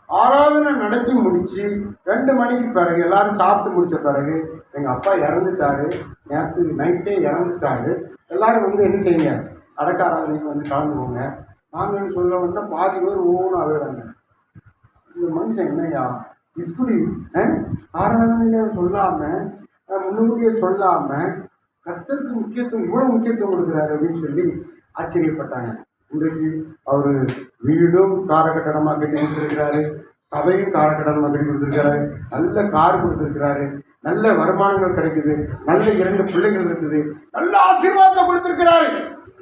ஆராதனை நடத்தி முடிச்சு 2 மணிக்கு பிறகு எல்லாரும் சாப்பிட்டு முடிச்ச பிறகு எங்கள் அப்பா இறந்துட்டாரு, நேற்று நைட்டே இறந்துட்டாரு, எல்லாரும் என்ன செய்யுங்க, அடக்க ஆராதனைக்கு கலந்துக்கோங்க. நாங்கள் சொல்ல பாதி பேர் ஒவ்வொன்றும் அழுகிறாங்க. இந்த மனுஷன் என்னையா இப்படி ஆராதனையில சொல்லாமல், முன்னூடியே சொல்லாமல் கர்த்தருக்கு இவ்வளோ முக்கியத்துவம் கொடுக்குறாரு அப்படின்னு சொல்லி ஆச்சரியப்பட்டாங்க. இன்றைக்கு அவர் வீடும் காரக்கட்டடமாக கட்டி கொடுத்துருக்கிறாரு, சபையும் காரக்கட்டடமாக கட்டி கொடுத்துருக்கிறாரு, நல்ல கார் கொடுத்துருக்கிறாரு, நல்ல வருமானங்கள் கிடைக்குது, நல்ல 2 பிள்ளைகள் இருக்குது, நல்ல ஆசீர்வாதத்தை கொடுத்துருக்கிறாரு,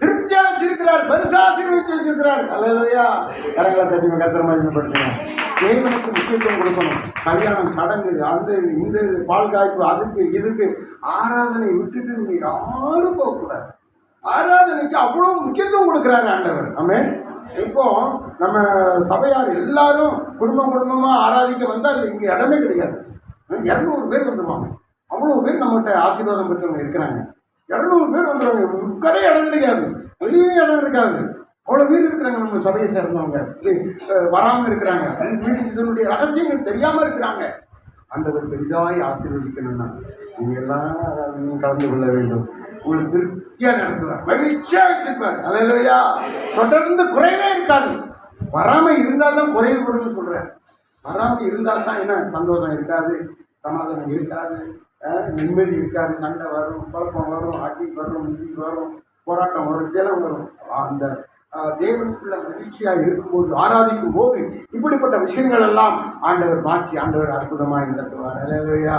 திருப்தியா வச்சிருக்கிறார், பெருசா ஆசீர்வதிச்சு வச்சிருக்கிறார். அல்லேலூயா. கரங்களை தட்டி கர்த்தரமாப்படுத்துங்க. தேவனுக்கு முக்கியத்துவம் கொடுக்கணும். கல்யாணம், சடங்கு, அந்த இந்த பால் காய்ப்பு, அதுக்கு இதுக்கு ஆராதனை விட்டுட்டு நீங்க யாரும் போகக்கூடாது. ஆராதனைக்கு அவ்வளோ முக்கியத்துவம் கொடுக்குறாரு ஆண்டவர். ஆமென். இப்போ நம்ம சபையார் எல்லாரும் குடும்பமா ஆராதிக்க வந்தால் இங்கே இடமே கிடையாது. 200 பேர் வந்துடுவாங்க. அவ்வளோ பேர் நம்மகிட்ட ஆசீர்வாதம் பெற்றவங்க இருக்கிறாங்க. 200 பேர் வந்துடுவாங்க. உட்காரே இடம் கிடையாது, பெரிய இடம் இருக்காது. அவ்வளோ பேர் இருக்கிறாங்க. நம்ம சபையை சேர்ந்தவங்க வராமல் இருக்கிறாங்க. இதனுடைய ரகசியங்கள் தெரியாமல் இருக்கிறாங்க. ஆண்டவர் பெரிதாய் ஆசீர்வதிக்கணும்னா நீங்கள் எல்லாரும் கலந்து கொள்ள வேண்டும். உங்களுக்கு திருப்தியா நடத்துவார், மகிழ்ச்சியா வச்சிருப்பார். அல்லேலூயா. தொடர்ந்து குறைவே இருக்காது. வராம இருந்தால்தான் குறைவுபடும் சொல்றேன். வராம இருந்தால்தான் என்ன சந்தோஷம் இருக்காது, சமாதானம் இருக்காது, நிம்மதி இருக்காது. சண்டை வரும், குழப்பம் வரும், அடி வரும், மிதி வரும், போராட்டம் வரும், ஜலம் வரும். அந்த தேவனுக்குள்ள மகிழ்ச்சியாக இருக்கும்போது, ஆராதிக்கும் போது இப்படிப்பட்ட விஷயங்கள் எல்லாம் ஆண்டவர் மாற்றி ஆண்டவர் அற்புதமாக நடத்துவார். அல்லேலூயா.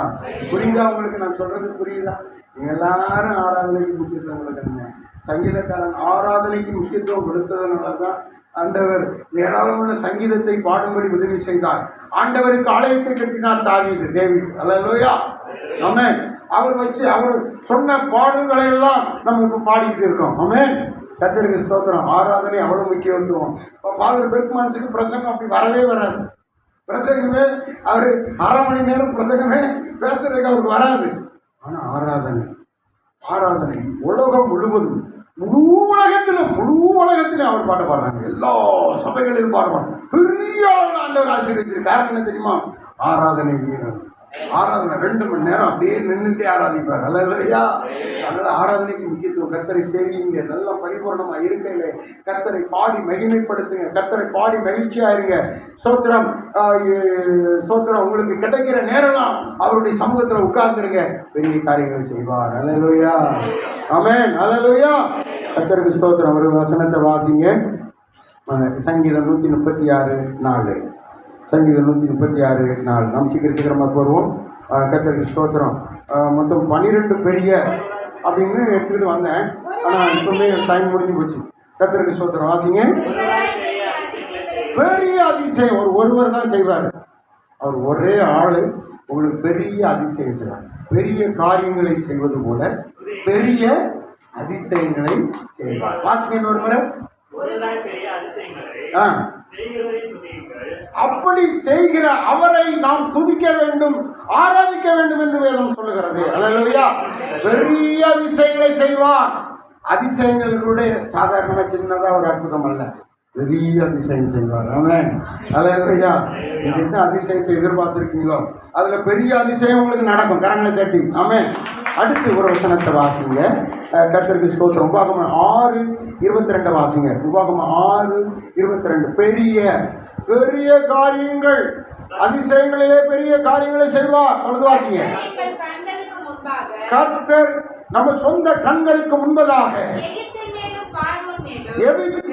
புரியுதா உங்களுக்கு? நான் சொல்றது புரியுதா? நீங்க எல்லாரும் ஆராதனைக்கு முக்கியத்துவம் கொடுக்குறீங்க. சங்கீதக்காரன் ஆராதனைக்கு முக்கியத்துவம் கொடுத்ததுனால தான் ஆண்டவர் ஏராளமான சங்கீதத்தை பாடும்படி உதவி செய்தார். ஆண்டவருக்கு ஆலயத்தை கட்டினார் தாவீது, டேவிட். அல்லேலூயா. ஆமென். அவர் சொன்ன பாடல்களை எல்லாம் நம்ம இப்போ பாடிக்கிட்டு இருக்கோம். ஆமென். கர்த்தருக்கு ஸ்தோத்திரம். ஆராதனை அவ்வளோ முக்கியத்துவம். ஃபாதர் பெர்க்மான்ஸுக்கு பிரசங்கம் அப்படி வரவே வராது. பிரசங்கமே அவர் 1/2 மணி நேரம் பிரசங்கமே பேசுறதுக்கு அவருக்கு வராது. ஆனால் ஆராதனை உலகம் முழுவதும் முழு உலகத்திலும் அவர் பாட்டு பாடுறாங்க. எல்லா சபைகளிலும் பாடுவாங்க. பெரிய ஆண்டவர் ஆசீர்வதிச்சிருக்கு. காரணம் என்ன தெரியுமா? ஆராதனை வீரர். ஆராதனை 2 மணி நேரம் அப்படியே நின்றுட்டே ஆராதிப்பார். அல்லையா? அதனால ஆராதனைக்கு முக்கியத்துவம். கர்த்தரை சேவிங்க. நல்லா பரிபூர்ணமா இருக்கையில கர்த்தரை பாடி மகிமைப்படுத்துங்க. கர்த்தரை பாடி மகிழ்ச்சியா இருங்க. ஸ்தோத்திரம் ஸ்தோத்திரம். உங்களுக்கு கிடைக்கிற நேரம்லாம் அவருடைய சமூகத்துல உட்கார்ந்துருங்க. பெரிய காரியங்களை செய்வார். அல்லேலூயா, ஆமென், அல்லேலூயா. கர்த்தருக்கு ஸ்தோத்திரம். ஒரு வசனத்தை வாசிங்க. சங்கீதம் 136:4. சங்கீதம் 136:4. நாம் சீக்கிரமாக வருவோம். கர்த்தருக்கு ஸ்தோத்திரம். மொத்தம் 12 பெரிய அப்படின்னு எடுத்துக்கிட்டு வந்தேன். ஆனால் இப்பவுமே டைம் முடிஞ்சு போச்சு. கர்த்தருக்கு ஸ்தோத்திரம். வாசிங்க. பெரிய அதிசயம் ஒருவர் தான் செய்வார். அவர் ஒரே ஆள் உங்களுக்கு பெரிய அதிசயம் செய்வார். பெரிய காரியங்களை செய்வது போல பெரிய அதிசயங்களை செய்வார். வாசிங்க இன்னொரு முறை. அப்படி செய்கிற அவரை நாம் துதிக்க வேண்டும், ஆராதிக்க வேண்டும் என்று வேதம் சொல்லுகிறது. அல்லேலூயா. பெரிய அதிசயங்களை செய்வார். அதிசயங்களுடைய சாதாரணமா சின்னதா ஒரு அற்புதம் அல்ல, பெரிய அதிசயம் செய்வார். ஆமென், அல்லேலூயா. என்ன அதிசயத்தை எதிர்பார்த்திருக்கீங்களோ அதுல பெரிய அதிசயம் உங்களுக்கு நடக்கும். கரங்களை தட்டி ஆமென். அடுத்து ஒரு வசனத்தை வாசிங்க. கர்த்தருக்கு ஸ்தோத்திரம். உபாகமம் 6:22 வாசிங்க. உபாகமம் 6:22. பெரிய பெரிய காரியங்கள், அதிசயங்களிலே பெரிய காரியங்களை செய்வார். தொடர்ந்து வாசிங்க. கர்த்தர் நம்ம சொந்த கண்களுக்கு முன்பதாக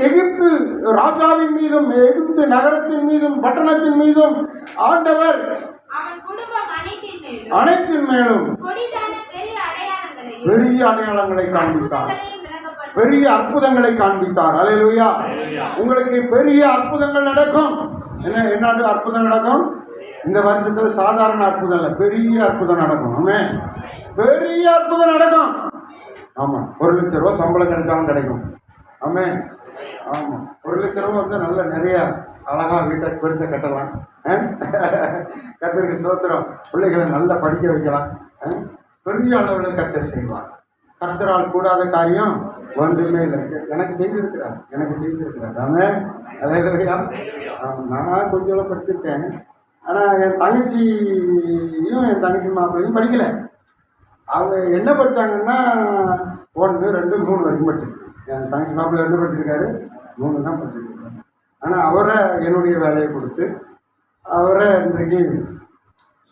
எகிப்து ராஜாவின் மீதும் எகிப்து நகரத்தின் மீதும் பட்டணத்தின் மீதும் ஆண்டவர் அனைத்தின் மேலும் பெரிய அடையாளங்களை காண்பித்தார், பெரிய அற்புதங்களை காண்பித்தார். அல்லேலூயா. உங்களுக்கு பெரிய அற்புதங்கள் நடக்கும். என்ன அற்புதம் நடக்கும்? இந்த வருஷத்துல சாதாரண அற்புதம் இல்லை, பெரிய அற்புதம் நடக்கும். ஆமென். பெரிய அற்புதம் நடக்கும். ஆமா, 1 லட்சம் ரூபாய் சம்பளம் கிடைச்சாலும் கிடைக்கும். ஆமென். ஆமா, 1 லட்சம் ரூபாய் வந்து நல்ல நிறைய அழகா வீட்டை பெருசை கட்டலாம். கர்த்தருக்கு ஸ்தோத்திரம். பிள்ளைகளை நல்லா படிக்க வைக்கலாம். பெரிய அளவில் கர்த்தர் செய்வார். கர்த்தரால் கூடாத காரியம் ஒன்றுமே இல்லை. எனக்கு செய்திருக்கிறார். ஆமென். அல்லேலூயா. நான் கொஞ்சம் படிச்சிருக்கேன். ஆனால் என் தங்கச்சியும் என் தங்கச்சி மாப்பிள்ளையும் படிக்கலை. அவங்க என்ன படித்தாங்கன்னா 1, 2, 3 வரைக்கும் படிச்சிருக்கேன். என் தங்கச்சி மாப்பிள்ளை 2 படிச்சிருக்காரு, 3 தான் படிச்சிருக்காரு. ஆனால் அவரை என்னுடைய வேலையை கொடுத்து அவரை இன்றைக்கு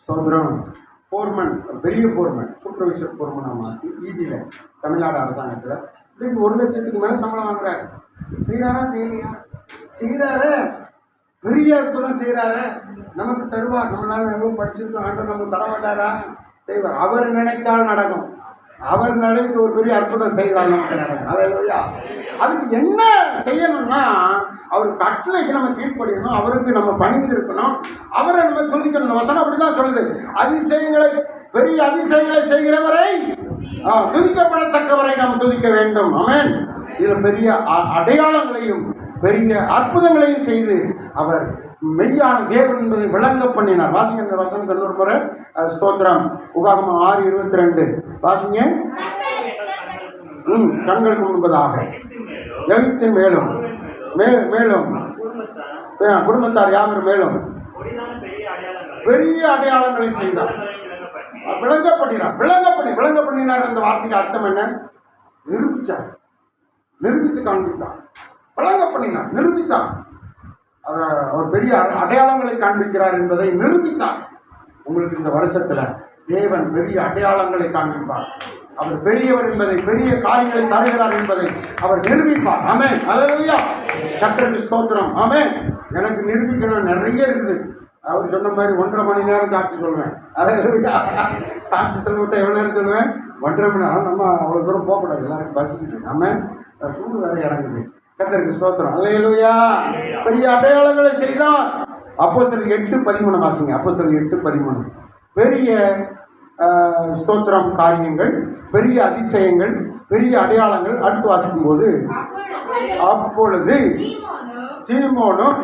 ஸ்தோத்திரம் போர்மன், பெரிய போர்மன், சூப்பர்வைசர் போர்மனாக மாற்றி ஈடியில் தமிழ்நாடு அரசாங்கத்தில் இன்றைக்கு 1 லட்சத்துக்கு மேலே சம்பளம் வாங்குறாரு. செய்கிறாரா செய்யலையா? செய்கிறாரு. பெரிய அற்புதம் செய்கிறாரு. நமக்கு தருவார். நம்மளால எவ்வளோ படிச்சிருக்கோம், ஆண்டவர் நமக்கு தர மாட்டாரா? செய்வார். அவர் நினைத்தால் நடக்கும். அவர் நினைத்து ஒரு பெரிய அற்புதம் செய்தால் நமக்கு நடக்கும். அல்லேலூயா. அதுக்கு என்ன செய்யணும்னா அவர் கட்டளைக்கு நம்ம கீழ்ப்படியணும், அவருக்கு நம்ம பணிந்து இருக்கணும், அவரை நம்ம துதிக்கணும். வசனம் அப்படிதான் சொல்லுது. அதிசயங்களை, பெரிய அதிசயங்களை செய்கிறவரை, துதிக்கப்படத்தக்கவரை நாம் துதிக்க வேண்டும். ஆமென். இதில் பெரிய அடையாளங்களையும் பெரிய அற்புதங்களையும் செய்து அவர் மெய்யான தேவன் என்பதை விளங்க பண்ணினார். வாசிங்க இந்த வசனத்தை இன்னொரு முறை. ஸ்தோத்திரம். உபாகமம் 6:22 வாசிங்க. கண்களுக்கு முன்பதாக எகிப்தின் மேலும் மேலும் குடும்பத்தார் யாவர் மேலும் பெரிய அடையாளங்களை செய்தார். விளங்க பண்ணினார். அந்த வார்த்தைக்கு அர்த்தம் என்ன? நிரூபித்தார், நிரூபித்து காண்பித்தார். விளங்க பண்ணினார், நிரூபித்தார். அவர் பெரிய அடையாளங்களை காண்பிக்கிறார் என்பதை நிரூபித்தார். உங்களுக்கு இந்த வருஷத்துல தேவன் பெரிய அடையாளங்களை காண்பிப்பார். அவர் பெரியவர் என்பதை, பெரிய காரியங்களை தருகிறார் என்பதை அவர் நிரூபிப்பார். ஆமென். அல்லேலூயா. கர்த்தருக்கு ஸ்தோத்திரம். ஆமென். எனக்கு நிரூபிக்கணும் நிறைய இருக்குது. அவர் சொன்ன மாதிரி 1.5 மணி நேரம் சாட்சி சொல்லுவேன். அல்லேலூயா. சாட்சி சொல்லிவிட்டா எவ்வளோ நேரம் சொல்லுவேன்? 1.5 மணி நேரம். நம்ம அவ்வளோ தூரம் போகக்கூடாது, எல்லாருக்கும் பசிக்குது. ஆமென். சூடு வேற இறங்குது. கர்த்தருக்கு ஸ்தோத்திரம். அல்லேலூயா. பெரிய அடையாளங்களை செய்தார். அப்போஸ்தலர் 8:13 வாசிங்க. அப்போஸ்தலர் 8:13. பெரிய ஸ்தோத்திரம் காரியங்கள், பெரிய அதிசயங்கள், பெரிய அடையாளங்கள். அடுத்து வாசிக்கும் போது அப்பொழுது சீமோனும்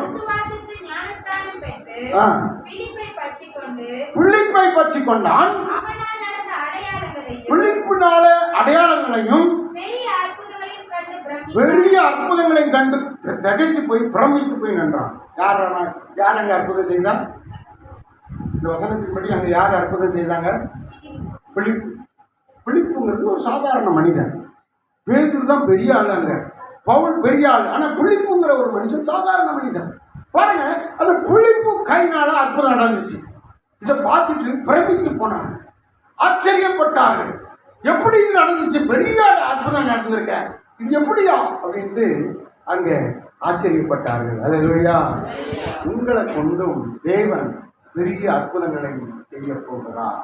பிலிப்பை பற்றி கொண்டான். பிலிப்பு பிடிப்புனால அடையாளங்களையும் பெரிய அற்புதங்களையும் கண்டு திகைச்சு போய் பிரமித்து போய் நின்றான். யார் அங்க அற்புதம் செய்தா? இந்த வசனத்தின்படி அங்க யார் அற்புதம் செய்தாங்க? பிலிப்பு. பிலிப்புங்கிறது ஒரு சாதாரண மனிதன். பேதுரு தான் பெரிய ஆள், அங்க பவுல் பெரிய ஆள். ஆனா பிலிப்புங்கிற ஒரு மனுஷன் சாதாரண மனிதன். பாருங்க, அந்த பிலிப்பு கைனால அற்புதம் நடந்துச்சு. இதை பார்த்துட்டு பிரமித்து போனாங்க, ஆச்சரியப்பட்டார்கள். எப்படி இது நடந்துச்சு? பெரிய அற்புதம் நடந்திருக்க, இது எப்படியா அப்படின்ட்டு அங்கே ஆச்சரியப்பட்டார்கள். அல்லேலூயா. உங்களை கொண்டும் தேவன் பெரிய அற்புதங்களை செய்ய போகிறார்.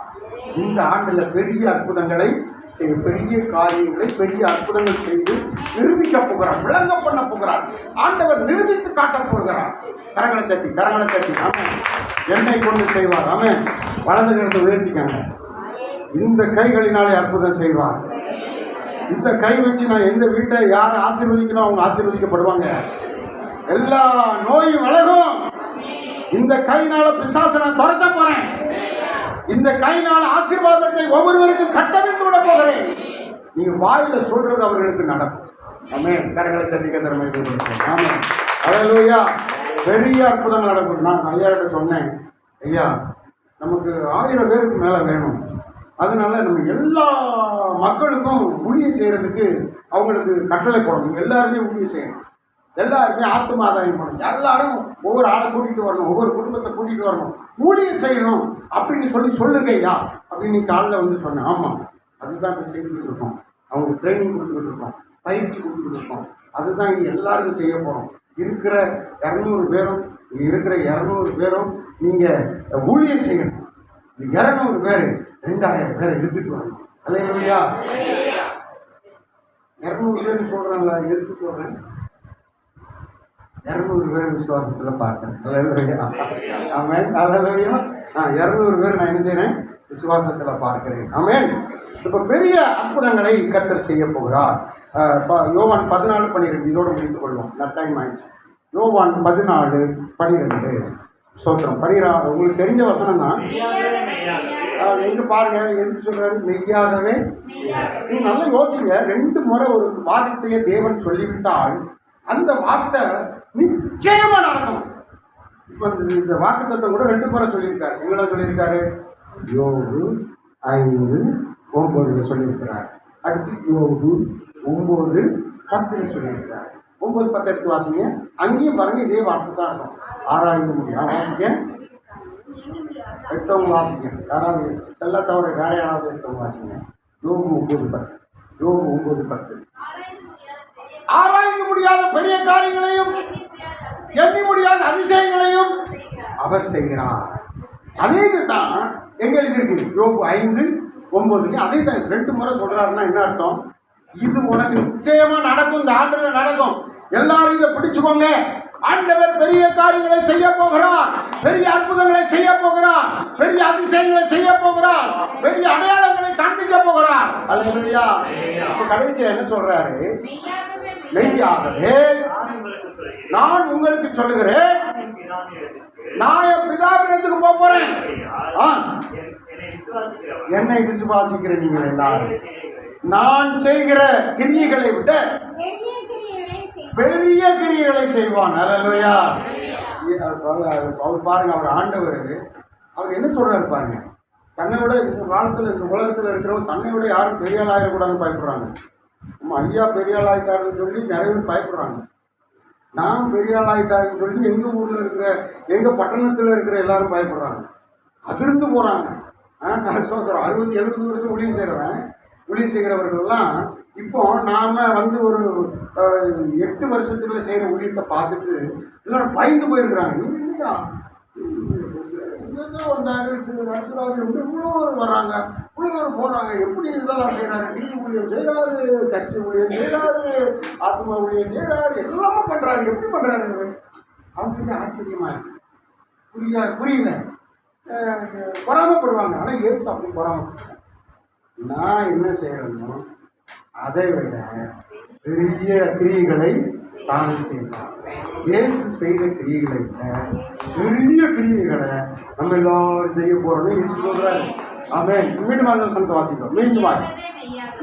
இந்த ஆண்டுல பெரிய அற்புதங்களை செய்ய, பெரிய காரியங்களை, பெரிய அற்புதங்கள் செய்து நிரூபிக்க போகிறார், விளங்க பண்ண போகிறார். ஆண்டவர் நிரூபித்து காட்ட போகிறார். கரங்களை தட்டி ஆமென். என்னை கொண்டு செய்வார். ஆமென். வலது கரத்தை உயர்த்திக்காங்க. இந்த கைகளினாலே அற்புதம் செய்வார். இந்த கை வச்சு நான் எந்த வீட்டை யாரை ஆசீர்வதிக்கணும் அவங்க ஆசீர்வதிக்கப்படுவாங்க. எல்லா நோயும் விலகும். இந்த கையினால பிசாசை நான் துரத்த போறேன். இந்த கையினால ஆசீர்வாதத்தை ஒவ்வொருவருக்கும் கட்டமைத்து விட போகிறேன். நீங்க வாயில சொல்றது அவர்களுக்கு நடக்கும். ஆமென். கரங்களை தட்டி கத்திரமை. ஆமென். அல்லேலூயா. பெரிய அற்புதம் நடக்கும். நான் ஐயாட்ட சொன்னேன், ஐயா நமக்கு 1000 பேருக்கு மேல வேணும். அதனால நம்ம எல்லா மக்களுக்கும் ஊழியம் செய்யறதுக்கு அவங்களுக்கு கட்டளை போடணும். எல்லாருமே ஊழியம் செய்யணும், எல்லாருமே ஆத்மாதாயம் பண்ணணும், எல்லாரும் ஒவ்வொரு ஆளை கூட்டிகிட்டு வரணும், ஒவ்வொரு குடும்பத்தை கூட்டிகிட்டு வரணும், ஊழியம் செய்யணும் அப்படின்னு சொல்லுங்க ஐயா அப்படின்னு காலையில் வந்து சொன்னேன். ஆமாம், அதுதான் இப்போ செய்துக்கிட்டு இருக்கோம். அவங்களுக்கு ட்ரைனிங் கொடுத்துக்கிட்டு இருக்கோம், பயிற்சி கொடுத்துக்கிட்டு இருக்கோம். அதுதான் இங்கே எல்லாருக்கும் செய்ய போகிறோம். இருக்கிற 200 பேரும், இங்கே இருக்கிற 200 பேரும் நீங்கள் ஊழியம் செய்யணும். 200 பேர் 2000 பேரை எடுத்துட்டு வரணும். அல்லேலூயா. 200 பேர் சொல்கிறாங்களா? எடுத்து சொல்கிறேன். 200 பேர் விசுவாசத்தில் பார்க்குறேன். அல்லேலூயா. ஆமென். அல்லேலூயா. 200 பேர் நான் என்ன செய்கிறேன்? விசுவாசத்தில் பார்க்கிறேன். ஆமென். இப்போ பெரிய அற்புதங்களை கர்த்தர் செய்ய போகிறார். யோவான் 14:12 இதோடு முடித்துக் கொள்வோம். டைம் ஆயிடுச்சு. யோவான் 14:12 சோத்திரம். உங்களுக்கு தெரிஞ்ச வசனம் தான். எங்க பாருங்க, எதுக்கு சொல்றாரு? மெய்யாகவே. நீங்க நல்லா யோசிங்க. 2 முறை ஒரு வார்த்தையை தேவன் சொல்லிவிட்டால் அந்த வார்த்தை நிச்சயமா நடக்கும். இப்ப இந்த வாக்குத்தத்தம் கூட 2 முறை சொல்லியிருக்காரு. எங்களை சொல்லியிருக்காரு? யோபு 5:9 சொல்லியிருக்கிறார். அடுத்து யோபு 9:10 சொல்லியிருக்கிறார். 9:10 எடுத்து வாசிங்க. அங்கேயும் பாருங்க, இதே வார்த்தை தான் இருக்கும். ஆராய்ந்து முடியும். வாசிக்க எடுத்தவங்க வாசிங்க. யாராவது செல்ல தவிர வேற யாராவது எடுத்தவங்க வாசிங்க. யோபு 9:10. யோபு 9:10. ஆராய்ந்து முடியாத பெரிய காரியங்களையும் எண்ணி முடியாத அதிசயங்களையும் அவர் செய்கிறார். அதே தான் எங்களுக்கு இருக்குது. யோபு 5:9 அதே தான் 2 முறை சொல்றாருன்னா என்ன அர்த்தம்? இது உனக்கு நிச்சயமா நடக்கும். இந்த ஆண்டுல நடக்கும். எல்லாரும் இதை பிடிச்சுக்கோங்க. ஆண்டவர் பெரிய காரியங்களை செய்ய போகிறார், பெரிய அற்புதங்களை செய்ய போகிறார், பெரிய அதிசயங்களை செய்ய போகிறார், பெரிய அடையாளங்களை காண்பிக்க போகிறார். அல்லேலூயா. இப்ப கடைசியா என்ன சொல்றாரு? மெய்யாகவே நான் உங்களுக்கு சொல்லுகிறேன், நான் என் பிதாவிடத்துக்கு போறேன். என்னை விசுவாசிக்கிற நீங்கள் எல்லாரும் நான் செய்கிற கிரியைகளை விட பெரிய கிரியைகளை செய்வான். அல்லேலூயா. அவர் பாருங்க, அவர் ஆண்டவர் அவர் என்ன சொல்றாரு பாருங்க. தன்னை விட இந்த காலத்தில், இந்த உலகத்தில் இருக்கிறவங்க தன்னை விட யாரும் பெரிய ஆள் ஆகிடக்கூடாதுன்னு பயப்படுறாங்க. நம்ம ஐயா பெரிய ஆள் ஆகிட்டாருன்னு சொல்லி நிறைய பேர் பயப்படுறாங்க. நான் பெரிய ஆள் ஆகிட்டாருன்னு சொல்லி எங்கள் ஊரில் இருக்கிற, எங்கள் பட்டணத்தில் இருக்கிற எல்லாரும் பயப்படுறாங்க, அதிர்ந்து போகிறாங்க. நான் சொல்கிறேன், 60-70 வருஷம் ஊழியம் செய்கிறவர்கள்லாம் இப்போ நாம் வந்து ஒரு 8 வருஷத்துல செய்கிற ஊழியத்தை பார்த்துட்டு எல்லாரும் பயந்து போயிருக்கிறாங்க. இல்லையா, ஏதோ வந்தாரு இவ்வளோ வர்றாங்க, இவ்வளோ போகிறாங்க, எப்படி இதெல்லாம் செய்கிறாரு? டிவி ஊழியம் செய்கிறாரு, கட்சி ஊழியம் செய்கிறாரு, ஆத்மா ஊழியம் செய்கிறாரு, எல்லாமே பண்ணுறாரு. எப்படி பண்ணுறாரு? அவங்களுக்கு ஆச்சரியமாக இருக்கு. புரியல, பொறாமப்படுவாங்க. ஆனால் இயேசு அப்படி பொறாமப்படுவாங்க. நான் என்ன செய்யறேனோ அதை விட பெரிய கிரியைகளை தானே செய்வார். இயேசு செய்த கிரியைகளை விட பெரிய கிரியைகளை நம்ம எல்லாரும் செய்ய போறோம்னு இயேசு சொல்றாரு. ஆமென். மீண்டும் அந்த வசனத்தை வாசிப்போம். மீண்டும் வாசி.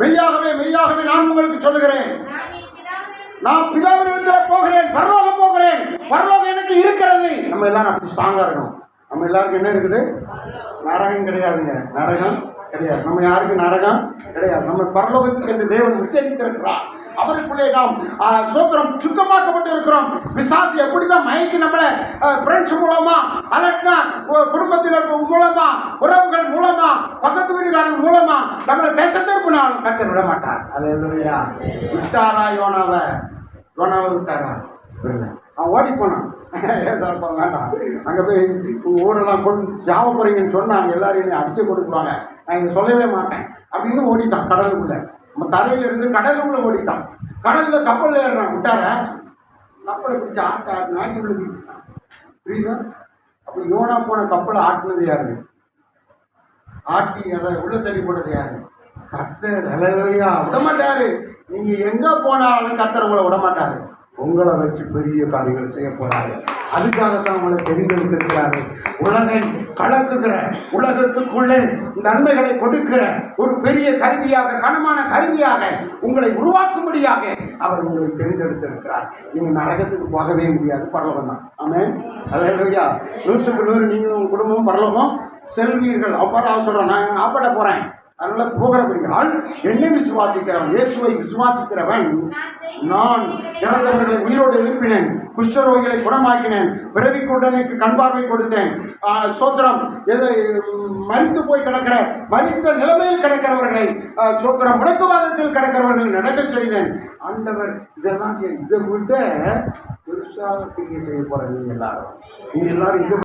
மெய்யாகவே மெய்யாகவே மெய்யாகவே நான் உங்களுக்கு சொல்லுகிறேன், நான் என் பிதாவினிடத்தில் நான் பிதாவினிடத்தில் போகிறேன், பரலோகம் போகிறேன், பரலோகம் எனக்கு இருக்கிறது. நம்ம எல்லாரும் அப்படி ஸ்ட்ராங்கா இருக்கணும். நம்ம எல்லாருக்கும் என்ன இருக்குது? நரகம் கிடையாதுங்க. நரகம் கிடையாது. நம்ம யாருக்கு நரகம் கிடையாது. நம்ம பரலோகத்துக்கு என்று தேவன் நிச்சயித்திருக்கிறார். அவருக்குள்ளே நாம் சோத்திரம் சுத்தமாக்கப்பட்டு இருக்கிறோம். பிசாசு எப்படிதான் மயக்கி நம்மளை ஃப்ரெண்ட்ஸ் மூலமா அலட்னா, குடும்பத்தினர் மூலமா, உறவுகள் மூலமா, பக்கத்து வீட்டுக்காரங்க மூலமா நம்மளை தேச திருப்பினாலும் கர்த்தர் விட மாட்டார். அது இல்லையா? விட்டாரா யோனாவை விட்டாரா? அவன் ஓடி போனான். வேண்டாம், அங்கே போய் ஊரெல்லாம் கொண்டு ஜாவ போறீங்கன்னு சொன்னாங்க, எல்லாரையும் அடிச்சு கொடுக்குவாங்க, நான் இங்கே சொல்லவே மாட்டேன் அப்படின்னு ஓடிட்டான். கடலுக்குள்ள நம்ம தரையிலிருந்து கடலுக்குள்ள ஓடிட்டான். கடலில் கப்பலில் ஏறுறான். விட்டார கப்பலை பிடிச்சி நாட்டி விழுந்துட்டான். புரியுதா? அப்போ யோனா போன கப்பலை ஆட்டினது யாரு? ஆட்டி அதை உள்ள தள்ளி போட்டது யாரு? கர்த்தர். ஹல்லேலூயா. விடமாட்டாரு. நீங்க எங்க போனாலும் கர்த்தர் உங்களை விடமாட்டாரு. உங்களை வச்சு பெரிய காரியங்கள் செய்ய போறாரு. அதுக்காகத்தான் உங்களை தெரிந்தெடுத்திருக்கிறாரு. உலகை கலக்குகிற, உலகத்துக்குள்ளே நன்மைகளை கொடுக்கிற ஒரு பெரிய கருவியாக, கனமான கருவியாக உங்களை உருவாக்கும்படியாக அவர் உங்களை தெரிந்தெடுத்திருக்கிறார். நீங்க நரகத்துக்கு போகவே முடியாது. பரலோகம் தான். ஆமென். ஹல்லேலூயா. 100க்கு 100 நீங்களும் உங்க குடும்பமும் பரலோகம் செல்வீர்கள். அப்புறம் சொல்றேன், நான் ஆப்பட போறேன், அதனால போகிறபடியால் என்னை விசுவாசிக்கிறவன், இயேசுவை விசுவாசிக்கிறவன், நான் இறந்தவர்களை உயிரோடு எழுப்பினேன், குஷ்டரோகிகளை குணமாக்கினேன், பிறவிக்குடனுக்கு கண் பார்வை கொடுத்தேன், சோத்திரம் மரித்து போய் கிடக்கிற, மரித்த நிலைமையில் கிடக்கிறவர்களை சோத்திரம் முடக்குவாதத்தில் கிடக்கிறவர்கள் நடக்க செய்தேன். ஆண்டவர் இதெல்லாம் இதை விட பெருசாக செய்ய போற நீங்க எல்லாரும் இதை